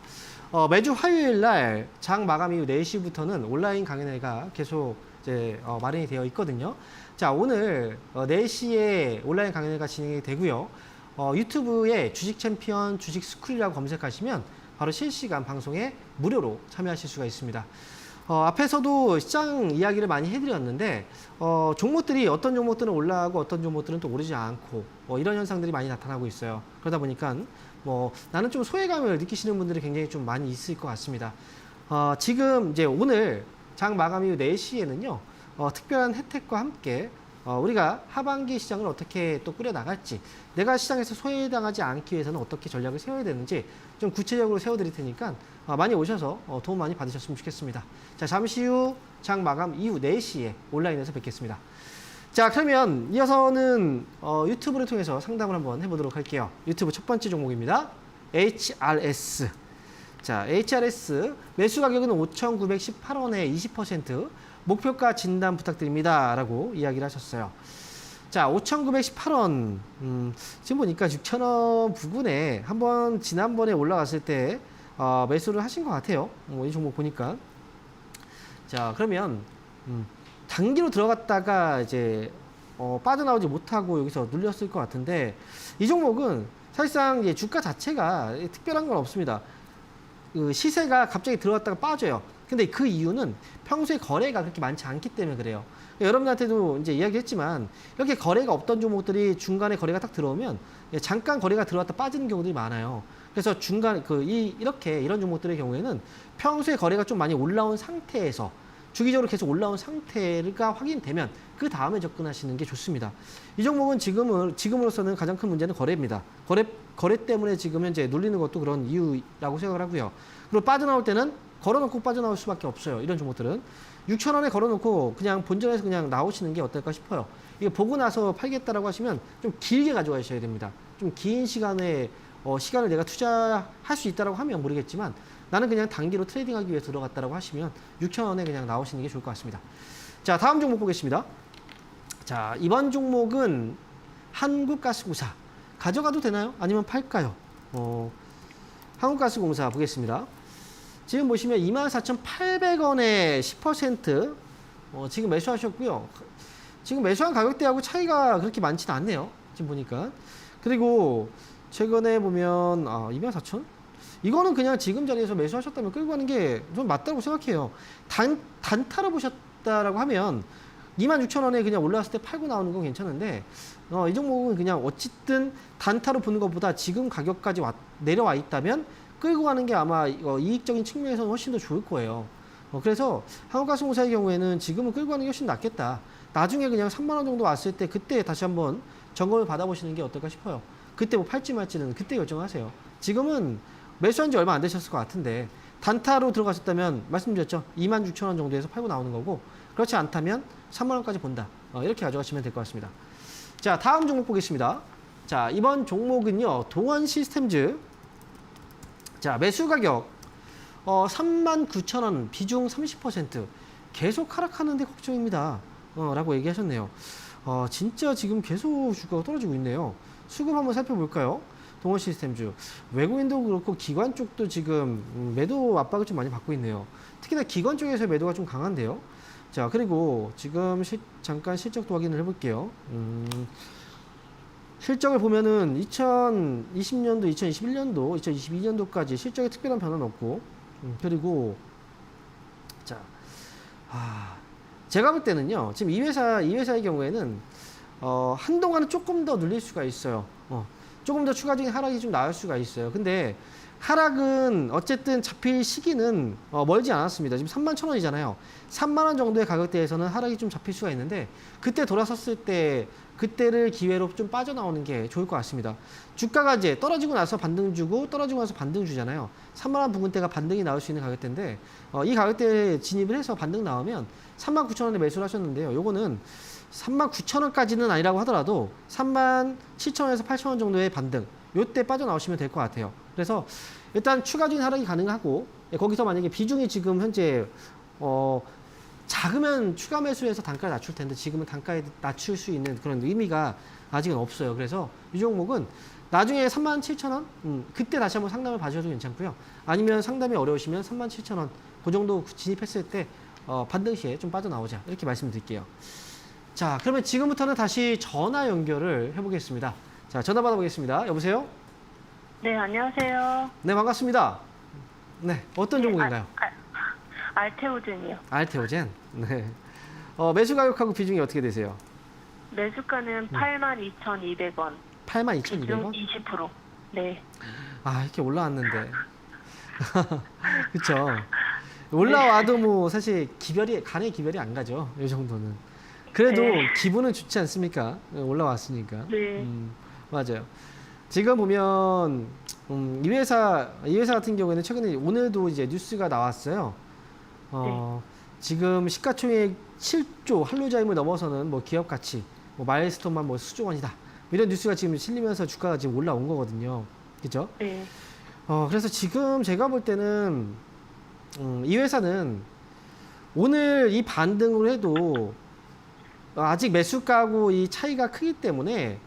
매주 화요일 날 장 마감 이후 4시부터는 온라인 강연회가 계속 이제 마련이 되어 있거든요. 자, 오늘 4시에 온라인 강연회가 진행이 되고요. 유튜브에 주식 챔피언 주식 스쿨이라고 검색하시면 바로 실시간 방송에 무료로 참여하실 수가 있습니다. 앞에서도 시장 이야기를 많이 해드렸는데 종목들이 어떤 종목들은 올라가고 어떤 종목들은 또 오르지 않고 이런 현상들이 많이 나타나고 있어요. 그러다 보니까 나는 좀 소외감을 느끼시는 분들이 굉장히 좀 많이 있을 것 같습니다. 지금 이제 오늘 장 마감 이후 4시에는요 특별한 혜택과 함께 우리가 하반기 시장을 어떻게 또 꾸려 나갈지, 내가 시장에서 소외당하지 않기 위해서는 어떻게 전략을 세워야 되는지 좀 구체적으로 세워드릴 테니까 많이 오셔서 도움 많이 받으셨으면 좋겠습니다. 자, 잠시 후 장 마감 이후 4시에 온라인에서 뵙겠습니다. 자, 그러면 이어서는 유튜브를 통해서 상담을 한번 해보도록 할게요. 유튜브 첫 번째 종목입니다. HRS. 자, HRS 매수 가격은 5,918원에 20%, 목표가 진단 부탁드립니다 라고 이야기를 하셨어요. 자, 5,918원 지금 보니까 6,000원 부근에 한번 지난번에 올라갔을 때 매수를 하신 것 같아요. 이 종목 보니까. 자, 그러면 단기로 들어갔다가 이제 빠져나오지 못하고 여기서 눌렸을 것 같은데, 이 종목은 사실상 이제 주가 자체가 특별한 건 없습니다. 그 시세가 갑자기 들어갔다가 빠져요. 근데 그 이유는 평소에 거래가 그렇게 많지 않기 때문에 그래요. 여러분한테도 이제 이야기했지만 이렇게 거래가 없던 종목들이 중간에 거래가 딱 들어오면 잠깐 거래가 들어왔다 빠지는 경우들이 많아요. 그래서 중간 이런 종목들의 경우에는 평소에 거래가 좀 많이 올라온 상태에서 주기적으로 계속 올라온 상태가 확인되면 그 다음에 접근하시는 게 좋습니다. 이 종목은 지금으로서는 가장 큰 문제는 거래입니다. 거래 때문에 지금 현재 눌리는 것도 그런 이유라고 생각을 하고요. 그리고 빠져나올 때는 걸어놓고 빠져나올 수밖에 없어요. 이런 종목들은 6,000원에 걸어놓고 그냥 본전에서 그냥 나오시는 게 어떨까 싶어요. 이거 보고 나서 팔겠다라고 하시면 좀 길게 가져가셔야 됩니다. 좀 긴 시간에 시간을 내가 투자할 수 있다라고 하면 모르겠지만 나는 그냥 단기로 트레이딩하기 위해 들어갔다라고 하시면 6,000원에 그냥 나오시는 게 좋을 것 같습니다. 자, 다음 종목 보겠습니다. 자, 이번 종목은 한국가스공사. 가져가도 되나요? 아니면 팔까요? 한국가스공사 보겠습니다. 지금 보시면 24,800원에 10% 지금 매수하셨고요. 지금 매수한 가격대하고 차이가 그렇게 많지는 않네요. 지금 보니까. 그리고 최근에 보면 24,000? 이거는 그냥 지금 자리에서 매수하셨다면 끌고 가는 게 좀 맞다고 생각해요. 단타로 보셨다라고 하면 26,000원에 그냥 올라왔을 때 팔고 나오는 건 괜찮은데 이 종목은 그냥 어쨌든 단타로 보는 것보다 지금 가격까지 내려와 있다면 끌고 가는 게 아마 이익적인 측면에서는 훨씬 더 좋을 거예요. 그래서 한국가스공사의 경우에는 지금은 끌고 가는 게 훨씬 낫겠다. 나중에 그냥 3만 원 정도 왔을 때 그때 다시 한번 점검을 받아보시는 게 어떨까 싶어요. 그때 뭐 팔지 말지는 그때 결정하세요. 지금은 매수한 지 얼마 안 되셨을 것 같은데 단타로 들어가셨다면 말씀드렸죠. 26,000원 정도에서 팔고 나오는 거고 그렇지 않다면 3만 원까지 본다. 이렇게 가져가시면 될 것 같습니다. 자, 다음 종목 보겠습니다. 자, 이번 종목은요. 동원시스템즈. 자, 매수 가격 39,000원 비중 30% 계속 하락하는데 걱정입니다. 라고 얘기하셨네요. 진짜 지금 계속 주가가 떨어지고 있네요. 수급 한번 살펴볼까요? 동원시스템즈. 외국인도 그렇고 기관 쪽도 지금 매도 압박을 좀 많이 받고 있네요. 특히나 기관 쪽에서 매도가 좀 강한데요. 자, 그리고 지금 잠깐 실적도 확인을 해볼게요. 실적을 보면은 2020년도, 2021년도, 2022년도까지 실적에 특별한 변화는 없고, 그리고 자, 제가 볼 때는요. 지금 이 회사의 경우에는 한동안은 조금 더 눌릴 수가 있어요. 조금 더 추가적인 하락이 좀 나올 수가 있어요. 근데 하락은 어쨌든 잡힐 시기는 멀지 않았습니다. 지금 31,000원이잖아요. 3만 원 정도의 가격대에서는 하락이 좀 잡힐 수가 있는데 그때 돌아섰을 때 그때를 기회로 좀 빠져나오는 게 좋을 것 같습니다. 주가가 이제 떨어지고 나서 반등 주고 떨어지고 나서 반등 주잖아요. 3만 원 부근대가 반등이 나올 수 있는 가격대인데 이 가격대에 진입을 해서 반등 나오면 39,000원에 매수를 하셨는데요. 요거는 39,000원까지는 아니라고 하더라도 37,000원에서 8,000원 정도의 반등 요때 빠져나오시면 될 것 같아요. 그래서 일단 추가적인 하락이 가능하고 거기서 만약에 비중이 지금 현재 작으면 추가 매수해서 단가를 낮출 텐데 지금은 단가에 낮출 수 있는 그런 의미가 아직은 없어요. 그래서 이 종목은 나중에 37,000원 그때 다시 한번 상담을 받으셔도 괜찮고요. 아니면 상담이 어려우시면 37,000원 그 정도 진입했을 때 반등 시에 좀 빠져나오자 이렇게 말씀드릴게요. 자, 그러면 지금부터는 다시 전화 연결을 해보겠습니다. 자, 전화 받아보겠습니다. 여보세요? 네, 안녕하세요. 네, 반갑습니다. 네, 어떤 종목인가요? 알테오젠이요. 알테오젠. 네. 매수 가격하고 비중이 어떻게 되세요? 매수가는 82,200원. 82,200원? 20%. 네. 이렇게 올라왔는데. 그쵸. 올라와도 뭐 사실 간의 기별이 안 가죠. 이 정도는. 그래도 기분은 좋지 않습니까? 올라왔으니까. 네. 맞아요. 지금 보면 이 회사 같은 경우에는 최근에 오늘도 이제 뉴스가 나왔어요. 지금 시가총액 7조 한로자임을 넘어서는 뭐 기업 가치, 뭐 마일스톤만 뭐 수조 원이다. 이런 뉴스가 지금 실리면서 주가가 지금 올라온 거거든요. 그죠? 네. 그래서 지금 제가 볼 때는 이 회사는 오늘 이 반등을 해도 아직 매수가하고 이 차이가 크기 때문에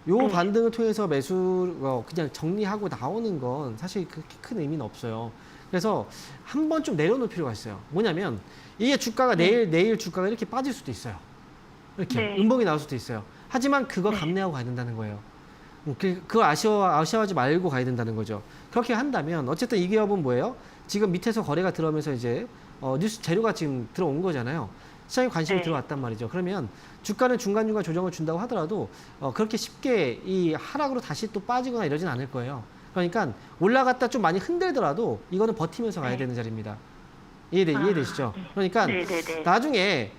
요 반등을 통해서 매수 그냥 정리하고 나오는 건 사실 그렇게 큰 의미는 없어요. 그래서 한번 좀 내려놓을 필요가 있어요. 뭐냐면 이게 주가가 내일 주가가 이렇게 빠질 수도 있어요. 이렇게 음봉이 나올 수도 있어요. 하지만 그거 감내하고 가야 된다는 거예요. 그거 아쉬워하지 말고 가야 된다는 거죠. 그렇게 한다면 어쨌든 이 기업은 뭐예요? 지금 밑에서 거래가 들어오면서 이제 뉴스 재료가 지금 들어온 거잖아요. 시장에 관심이 들어왔단 말이죠. 그러면 주가는 중간중간 조정을 준다고 하더라도 그렇게 쉽게 이 하락으로 다시 또 빠지거나 이러진 않을 거예요. 그러니까 올라갔다 좀 많이 흔들더라도 이거는 버티면서 가야 되는 자리입니다. 이해되시죠? 그러니까 네네네. 나중에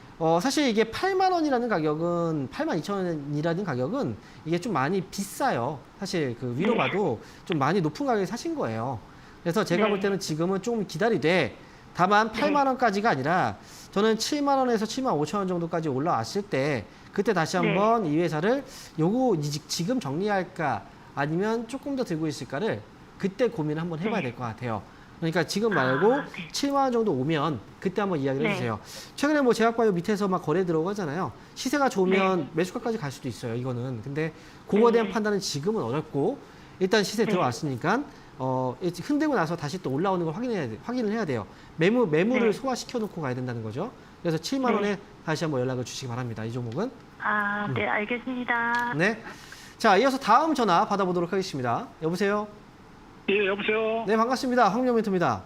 사실 이게 8만 원이라는 가격은 8만 2천 원이라는 가격은 이게 좀 많이 비싸요. 사실 그 위로 봐도 좀 많이 높은 가격에 사신 거예요. 그래서 제가 볼 때는 지금은 좀 기다리되 다만 8만 원까지가 아니라 저는 7만 원에서 7만 5천 원 정도까지 올라왔을 때 그때 다시 한번 이 회사를 지금 정리할까 아니면 조금 더 들고 있을까를 그때 고민을 한번 해봐야 될 것 같아요. 그러니까 지금 말고 7만 원 정도 오면 그때 한번 이야기를 해주세요. 최근에 뭐 제약바이오 밑에서 막 거래 들어가잖아요. 시세가 좋으면 매수가까지 갈 수도 있어요. 이거는. 근데 그거에 대한 판단은 지금은 어렵고 일단 시세 들어왔으니까 흔들고 나서 다시 또 올라오는 걸 확인을 해야 돼요. 매물을 소화시켜 놓고 가야 된다는 거죠. 그래서 7만 원에 다시 한번 연락을 주시기 바랍니다. 이 종목은. 네, 알겠습니다. 네. 자, 이어서 다음 전화 받아보도록 하겠습니다. 여보세요? 예, 여보세요. 네, 반갑습니다. 황명 멘토입니다.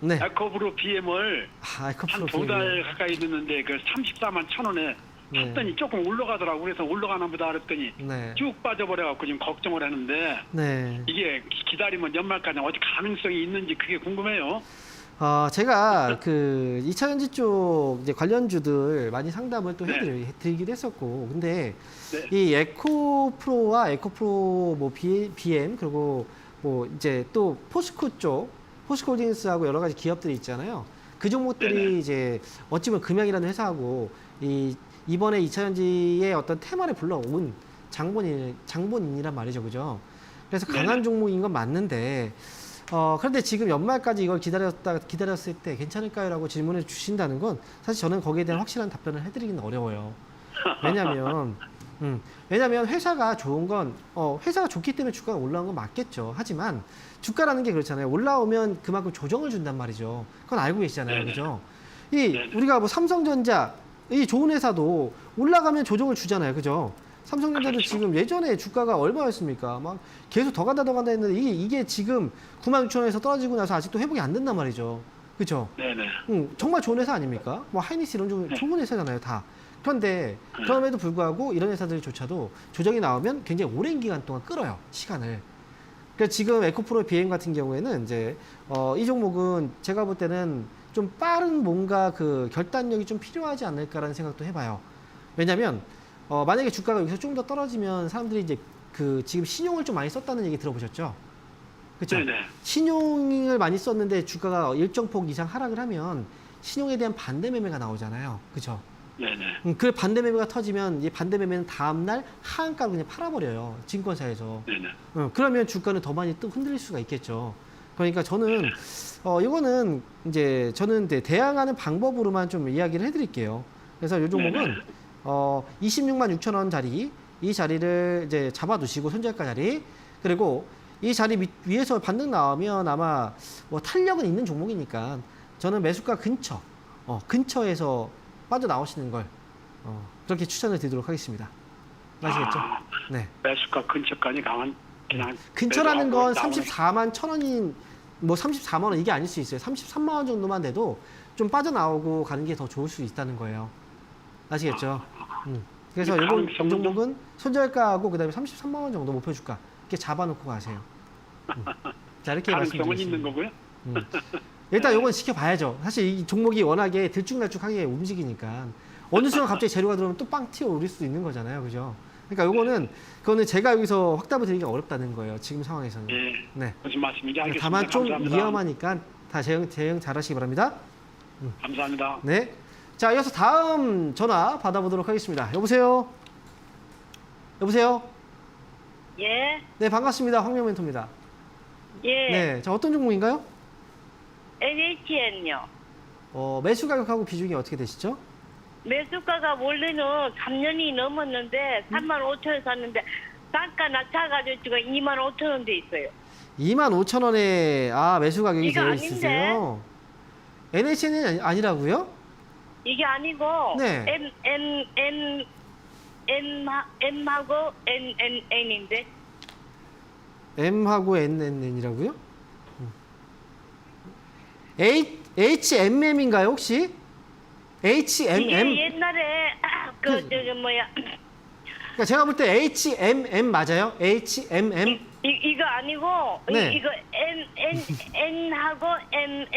네. 에코브로 BM을 한 에코프로 두 달 가까이 됐는데 그 34만 1,000원에 네. 샀더니 조금 올라가더라고. 그래서 올라가나 보다 그랬더니 네. 쭉 빠져버려갖고 지금 걱정을 했는데 네. 이게 기다리면 연말까지 어디 가능성이 있는지 그게 궁금해요. 제가 그 2차전지 쪽 이제 관련주들 많이 상담을 또 해드리기도 했었고, 근데 이 에코프로와 에코프로 뭐 BM 그리고 뭐 이제 또 포스코 쪽, 포스코홀딩스하고 여러 가지 기업들이 있잖아요. 그 종목들이 이제 어찌 보면 금양이라는 회사하고 이번에 2차전지의 어떤 테마를 불러온 장본인이란 말이죠, 그죠? 그래서 강한 종목인 건 맞는데. 그런데 지금 연말까지 이걸 기다렸을 때 괜찮을까요? 라고 질문을 주신다는 건 사실 저는 거기에 대한 확실한 답변을 해드리기는 어려워요. 왜냐면 회사가 좋은 건, 회사가 좋기 때문에 주가가 올라온 건 맞겠죠. 하지만 주가라는 게 그렇잖아요. 올라오면 그만큼 조정을 준단 말이죠. 그건 알고 계시잖아요. 그죠? 우리가 뭐 삼성전자, 이 좋은 회사도 올라가면 조정을 주잖아요. 그죠? 삼성전자도 지금 예전에 주가가 얼마였습니까? 막 계속 더 간다 했는데 이게 지금 96,000원에서 떨어지고 나서 아직도 회복이 안 된단 말이죠. 그렇죠? 네네. 정말 좋은 회사 아닙니까? 뭐 하이니스 이런 좋은 회사잖아요, 다. 그런데 그럼에도 불구하고 이런 회사들조차도 조정이 나오면 굉장히 오랜 기간 동안 끌어요, 시간을. 그러니까 지금 에코프로 BM 같은 경우에는 이제 이 종목은 제가 볼 때는 좀 빠른 뭔가 그 결단력이 좀 필요하지 않을까라는 생각도 해봐요. 왜냐면 만약에 주가가 여기서 좀 더 떨어지면 사람들이 이제 그 지금 신용을 좀 많이 썼다는 얘기 들어보셨죠? 그렇죠? 신용을 많이 썼는데 주가가 일정 폭 이상 하락을 하면 신용에 대한 반대 매매가 나오잖아요. 그렇죠? 네네. 그 반대 매매가 터지면 이 반대 매매는 다음 날 하한가로 그냥 팔아버려요. 증권사에서. 네네. 그러면 주가는 더 많이 또 흔들릴 수가 있겠죠. 그러니까 저는 이거는 이제 저는 이제 대항하는 방법으로만 좀 이야기를 해드릴게요. 그래서 이 종목은 26만 6천 원짜리 이 자리를 이제 잡아두시고 손절가 자리, 그리고 이 자리 위에서 반등 나오면 아마 뭐 탄력은 있는 종목이니까 저는 매수가 근처에서 빠져나오시는 걸 그렇게 추천을 드리도록 하겠습니다. 아시겠죠? 네. 매수가 근처까지 가면 그냥 근처라는 건 매도하고 34만 1,000원인 뭐 34만 원 이게 아닐 수 있어요. 33만 원 정도만 돼도 좀 빠져나오고 가는 게 더 좋을 수 있다는 거예요. 아시겠죠? 그래서 이 종목은 손절가하고 그다음에 33만 원 정도 목표 주가 이렇게 잡아놓고 가세요. 자, 이렇게 가능성은 있는 말씀드리겠습니다. 거고요. 일단 요건 지켜봐야죠. 사실 이 종목이 워낙에 들쭉날쭉하게 움직이니까 어느 순간 갑자기 재료가 들어오면 또 빵 튀어 오를 수도 있는 거잖아요. 그죠? 그러니까 그거는 제가 여기서 확답을 드리기가 어렵다는 거예요. 지금 상황에서는. 네. 무슨 말씀인지 알겠습니다. 다만 좀 감사합니다. 위험하니까 다 대응 잘 하시기 바랍니다. 감사합니다. 네. 자, 이어서 다음 전화 받아보도록 하겠습니다. 여보세요? 여보세요? 예, 네, 반갑습니다. 황명 멘토입니다. 예. 네. 자, 어떤 종목인가요? NHN요. 매수 가격하고 비중이 어떻게 되시죠? 매수가가 원래는 3년이 넘었는데 35,000원 샀는데 단가 낮춰가지고 지금 25,000원 돼 있어요. 25,000원에 매수 가격이 이거 되어 아닌데? 있으세요? NHN이 아니라고요? 이게 아니고 네. M하고 NNN인데 M하고 NNN이라고요? HMM인가요, 혹시? HMM? 이게 옛날에 저기 뭐야 그러니까 제가 볼 때 HMM 맞아요? HMM? 이거 아니고 네. 이거 N하고 M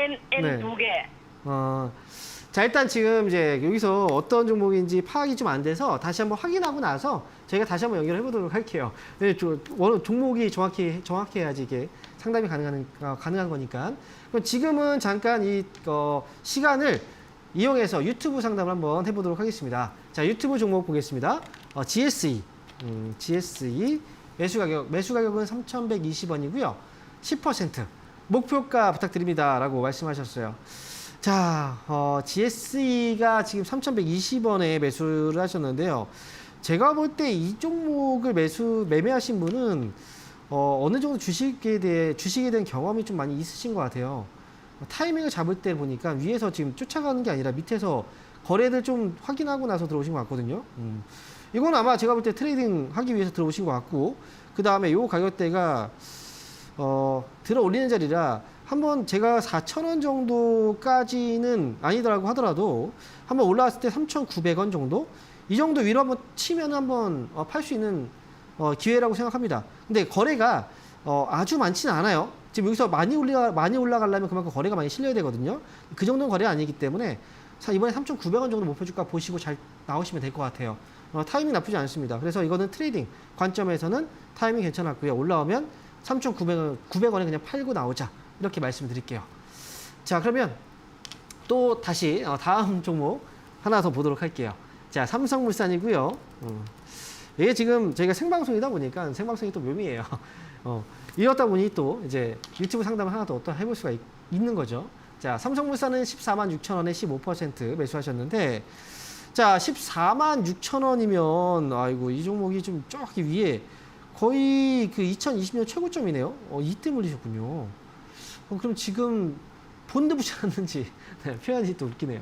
네. 두 개. 자, 일단 지금 이제 여기서 어떤 종목인지 파악이 좀 안 돼서 다시 한번 확인하고 나서 저희가 다시 한번 연결해 보도록 할게요. 네, 종목이 정확해야지 이게 상담이 가능한 거니까. 그럼 지금은 잠깐 이 시간을 이용해서 유튜브 상담을 한번 해보도록 하겠습니다. 자, 유튜브 종목 보겠습니다. GSE, GSE 매수 가격은 3,120원이고요. 10% 목표가 부탁드립니다라고 말씀하셨어요. 자, GSE가 지금 3,120원에 매수를 하셨는데요. 제가 볼 때 이 종목을 매매하신 분은 어느 정도 주식에 대한 경험이 좀 많이 있으신 것 같아요. 타이밍을 잡을 때 보니까 위에서 지금 쫓아가는 게 아니라 밑에서 거래를 좀 확인하고 나서 들어오신 것 같거든요. 이건 아마 제가 볼 때 트레이딩 하기 위해서 들어오신 것 같고, 그 다음에 요 가격대가 들어 올리는 자리라 한번 제가 4,000원 정도까지는 아니더라고 하더라도 한번 올라왔을 때 3,900원 정도? 이 정도 위로 한번 치면 한번 팔 수 있는 기회라고 생각합니다. 근데 거래가 아주 많지는 않아요. 지금 여기서 많이 올라가려면 그만큼 거래가 많이 실려야 되거든요. 그 정도는 거래가 아니기 때문에 이번에 3,900원 정도 목표 주가 보시고 잘 나오시면 될 것 같아요. 타이밍 나쁘지 않습니다. 그래서 이거는 트레이딩 관점에서는 타이밍 괜찮았고요. 올라오면 3,900원에 그냥 팔고 나오자. 이렇게 말씀드릴게요. 자, 그러면 또 다시 다음 종목 하나 더 보도록 할게요. 자, 삼성물산이고요. 이게 지금 저희가 생방송이다 보니까 생방송이 또 묘미예요. 이렇다 보니 또 이제 유튜브 상담을 하나 더 해볼 수가 있는 거죠. 자, 삼성물산은 146,000원에 15% 매수하셨는데, 자, 146,000원이면 아이고 이 종목이 좀 저기 위에 거의 그 2020년 최고점이네요. 이때 물리셨군요. 그럼 지금 본드 붙여놨는지 네, 표현이 또 웃기네요.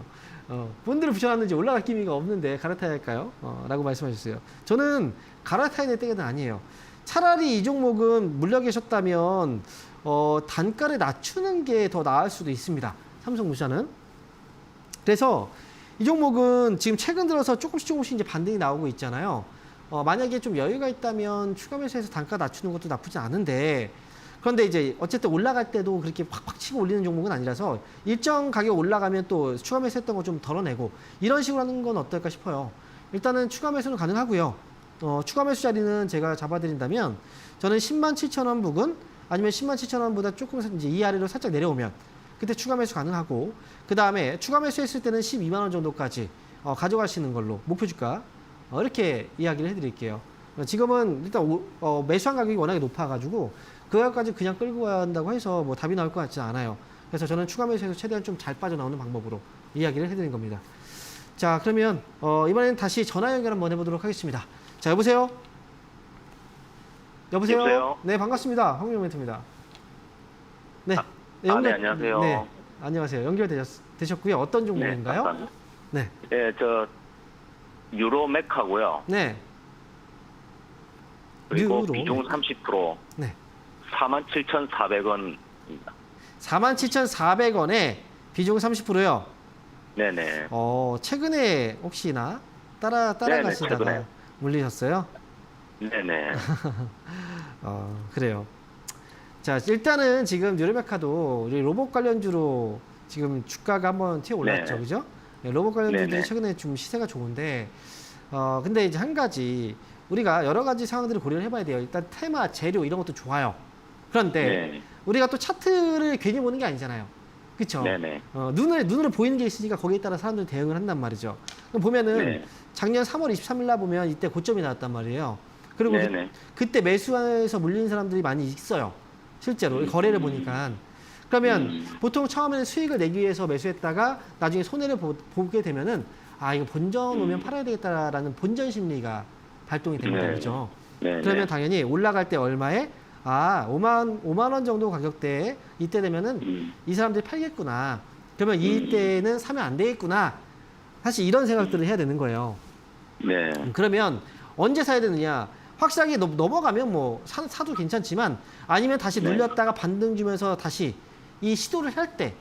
본드를 붙여놨는지 올라갈 기미가 없는데 갈아타야 할까요? 라고 말씀하셨어야 저는 갈아타야 될 때가 아니에요. 차라리 이 종목은 물려 계셨다면 단가를 낮추는 게 더 나을 수도 있습니다. 삼성물산은. 그래서 이 종목은 지금 최근 들어서 조금씩 이제 반등이 나오고 있잖아요. 만약에 좀 여유가 있다면 추가 매수해서 단가 낮추는 것도 나쁘지 않은데, 그런데 이제 어쨌든 올라갈 때도 그렇게 팍팍 치고 올리는 종목은 아니라서 일정 가격 올라가면 또 추가 매수했던 거 좀 덜어내고 이런 식으로 하는 건 어떨까 싶어요. 일단은 추가 매수는 가능하고요. 추가 매수 자리는 제가 잡아드린다면 저는 107,000원 부근 아니면 107,000원보다 조금 이제 이 아래로 살짝 내려오면 그때 추가 매수 가능하고, 그 다음에 추가 매수했을 때는 12만원 정도까지 가져가시는 걸로 목표 주가 이렇게 이야기를 해드릴게요. 지금은 일단 매수한 가격이 워낙에 높아가지고 그 가격까지 그냥 끌고 가야 한다고 해서 뭐 답이 나올 것 같지 않아요. 그래서 저는 추가 매수해서 최대한 좀 잘 빠져나오는 방법으로 이야기를 해드린 겁니다. 자, 그러면 이번에는 다시 전화 연결 한번 해보도록 하겠습니다. 자, 여보세요? 여보세요? 네, 반갑습니다. 황민호 멘토입니다. 네. 네, 안녕하세요. 네, 안녕하세요. 연결되셨고요. 어떤 종목인가요? 네. 네, 저 유로맥하고요. 네. 그리고 유로. 비중 30%. 네. 47,400원입니다. 47,400원에 비중 30%요. 네네. 최근에 혹시나 따라가시다가 최근에. 물리셨어요? 네네. 그래요. 자, 일단은 지금 유로메카도 우리 로봇 관련주로 지금 주가가 한번 튀어 올랐죠. 네. 그죠? 네, 로봇 관련주들이 네네. 최근에 좀 시세가 좋은데, 근데 이제 한 가지, 우리가 여러 가지 상황들을 고려를 해봐야 돼요. 일단 테마, 재료 이런 것도 좋아요. 그런데 네. 우리가 또 차트를 괜히 보는 게 아니잖아요. 그쵸? 네네. 눈으로 보이는 게 있으니까 거기에 따라 사람들이 대응을 한단 말이죠. 그럼 보면은 네. 작년 3월 23일 날 보면 이때 고점이 나왔단 말이에요. 그리고 네네. 그때 매수해서 물리는 사람들이 많이 있어요. 실제로 거래를 보니까. 그러면 보통 처음에는 수익을 내기 위해서 매수했다가 나중에 손해를 보게 되면은 이거 본전 오면 팔아야 되겠다라는 본전 심리가 발동이 됩니다. 네. 그죠? 네네. 그러면 당연히 올라갈 때 얼마에 5만 원 정도 가격대에 이때 되면은 이 사람들이 팔겠구나. 그러면 이때는 사면 안 되겠구나. 사실 이런 생각들을 해야 되는 거예요. 네. 그러면 언제 사야 되느냐? 확실하게 넘어가면 뭐 사도 괜찮지만, 아니면 다시 네. 눌렸다가 반등 주면서 다시 이 시도를 할 때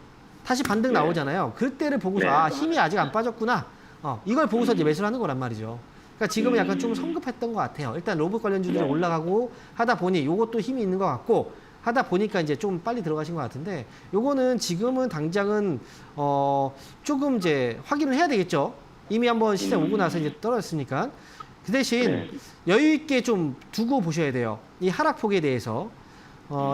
다시 반등 네. 나오잖아요. 그때를 보고서 네. 힘이 아직 안 빠졌구나. 이걸 보고서 이제 매수를 하는 거란 말이죠. 그러니까 지금은 약간 좀 성급했던 것 같아요. 일단 로봇 관련주들이 올라가고 하다 보니 요것도 힘이 있는 것 같고 하다 보니까 이제 좀 빨리 들어가신 것 같은데 요거는 지금은 당장은 조금 이제 확인을 해야 되겠죠. 이미 한번 시세 오고 나서 이제 떨어졌으니까. 그 대신 여유 있게 좀 두고 보셔야 돼요. 이 하락폭에 대해서.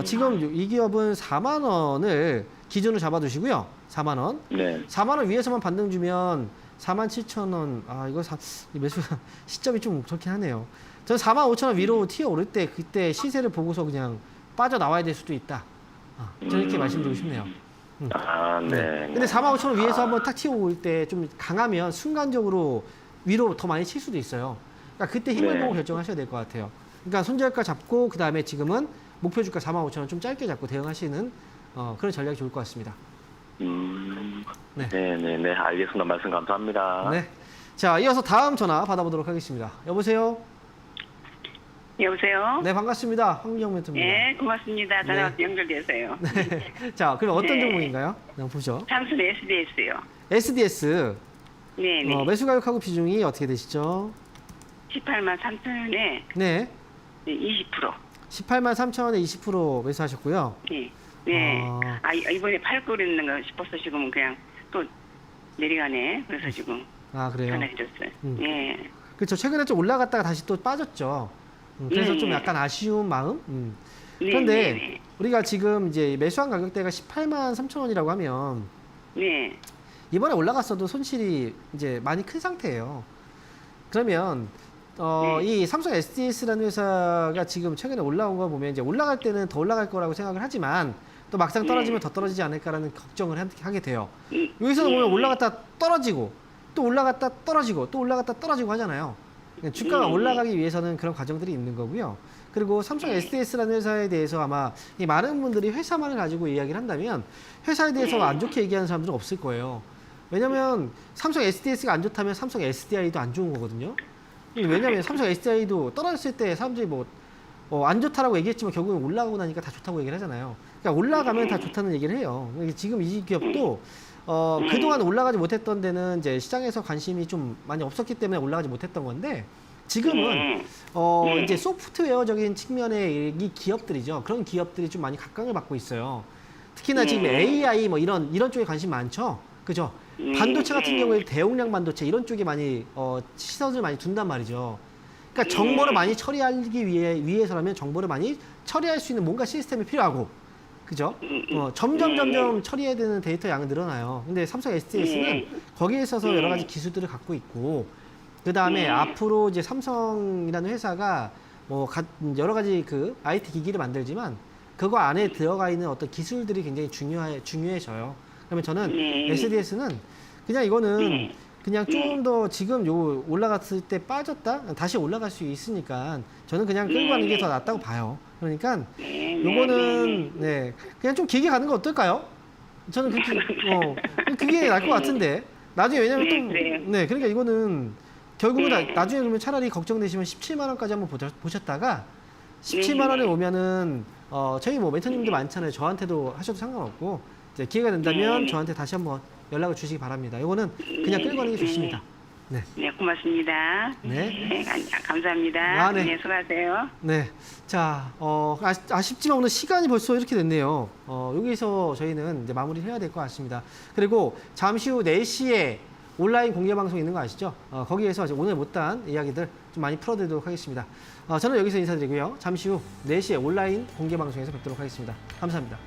지금 이 기업은 4만 원을 기준으로 잡아두시고요. 4만 원. 네. 4만 원 위에서만 반등 주면 4만 7천 원. 아, 이거 이 매수 시점이 좀 좋긴 하네요. 저는 4만 5천 원 위로 튀어 오를 때 그때 시세를 보고서 그냥 빠져나와야 될 수도 있다. 저는 이렇게 말씀드리고 싶네요. 아, 네. 근데 4만 5천 원 위에서 한번 탁 튀어 올 때 좀 강하면 순간적으로 위로 더 많이 칠 수도 있어요. 그러니까 그때 힘을 네. 보고 결정하셔야 될 것 같아요. 그러니까 손절가 잡고 그 다음에 지금은 목표 주가 4만 5천 원 좀 짧게 잡고 대응하시는 그런 전략이 좋을 것 같습니다. 네. 네. 알겠습니다. 말씀 감사합니다. 네. 자, 이어서 다음 전화 받아보도록 하겠습니다. 여보세요? 여보세요? 네, 반갑습니다. 황경 멘토입니다. 네, 고맙습니다. 전화 네. 연결돼서요. 네. 자, 그럼 어떤 네. 종목인가요? 그냥 보죠. 삼순 SDS요. SDS. 네네. 매수 가격하고 비중이 어떻게 되시죠? 18만 3천 원에 네. 20%. 18만 3천 원에 20% 매수하셨고요. 네. 네. 아. 이번에 팔 거랬는가 싶어서 지금은 그냥 또 내려가네. 그래서 지금 아, 그래요? 전화해줬어요. 네. 그렇죠. 최근에 좀 올라갔다가 다시 또 빠졌죠. 그래서 네. 좀 약간 아쉬운 마음. 네, 그런데 네, 네. 우리가 지금 이제 매수한 가격대가 18만 3천 원이라고 하면 네. 이번에 올라갔어도 손실이 이제 많이 큰 상태예요. 그러면 네. 이 삼성 SDS라는 회사가 지금 최근에 올라온 거 보면 이제 올라갈 때는 더 올라갈 거라고 생각을 하지만 또 막상 떨어지면 더 떨어지지 않을까라는 걱정을 하게 돼요. 여기서 보면 올라갔다 떨어지고 또 올라갔다 떨어지고 또 올라갔다 떨어지고 하잖아요. 주가가 올라가기 위해서는 그런 과정들이 있는 거고요. 그리고 삼성 SDS라는 회사에 대해서 아마 이 많은 분들이 회사만을 가지고 이야기를 한다면 회사에 대해서 안 좋게 얘기하는 사람들은 없을 거예요. 왜냐면 삼성 SDS가 안 좋다면 삼성 SDI도 안 좋은 거거든요. 왜냐면 삼성 SDI도 떨어졌을 때 사람들이 안 좋다라고 얘기했지만 결국은 올라가고 나니까 다 좋다고 얘기를 하잖아요. 그러니까 올라가면 다 좋다는 얘기를 해요. 지금 이 기업도 그동안 올라가지 못했던 데는 이제 시장에서 관심이 좀 많이 없었기 때문에 올라가지 못했던 건데 지금은 이제 소프트웨어적인 측면의 이 기업들이죠. 그런 기업들이 좀 많이 각광을 받고 있어요. 특히나 지금 AI 뭐 이런 쪽에 관심 많죠. 그죠? 반도체 같은 경우에 대용량 반도체 이런 쪽에 많이 시선을 많이 둔단 말이죠. 그러니까 정보를 많이 처리하기 위해서라면 정보를 많이 처리할 수 있는 뭔가 시스템이 필요하고, 그죠? 점점 처리해야 되는 데이터 양은 늘어나요. 근데 삼성 SDS는 거기에 있어서 여러 가지 기술들을 갖고 있고, 그 다음에 앞으로 이제 삼성이라는 회사가 여러 가지 그 IT 기기를 만들지만 그거 안에 들어가 있는 어떤 기술들이 굉장히 중요해져요. 그러면 저는 SDS는 그냥 이거는 그냥 좀 더 지금 요 올라갔을 때 빠졌다 다시 올라갈 수 있으니까 저는 그냥 끌고 가는 게 더 낫다고 봐요. 그러니까 요거는 그냥 좀 길게 가는 거 어떨까요? 저는 그게 나을 것 같은데 나중에 왜냐면 또 그러니까 이거는 결국은 나중에 그러면 차라리 걱정되시면 17만 원까지 한번 보셨다가 17만 원에 오면은 저희 멘토님들 많잖아요. 저한테도 하셔도 상관없고 이제 기회가 된다면 저한테 다시 한번 연락을 주시기 바랍니다. 이거는 그냥 끌고 가는 게 좋습니다. 네. 네, 고맙습니다. 네. 감사합니다. 네, 수고하세요. 네. 자, 아쉽지만 오늘 시간이 벌써 이렇게 됐네요. 여기서 저희는 이제 마무리를 해야 될 것 같습니다. 그리고 잠시 후 4시에 온라인 공개 방송 있는 거 아시죠? 거기에서 오늘 못한 이야기들 좀 많이 풀어드리도록 하겠습니다. 저는 여기서 인사드리고요. 잠시 후 4시에 온라인 공개 방송에서 뵙도록 하겠습니다. 감사합니다.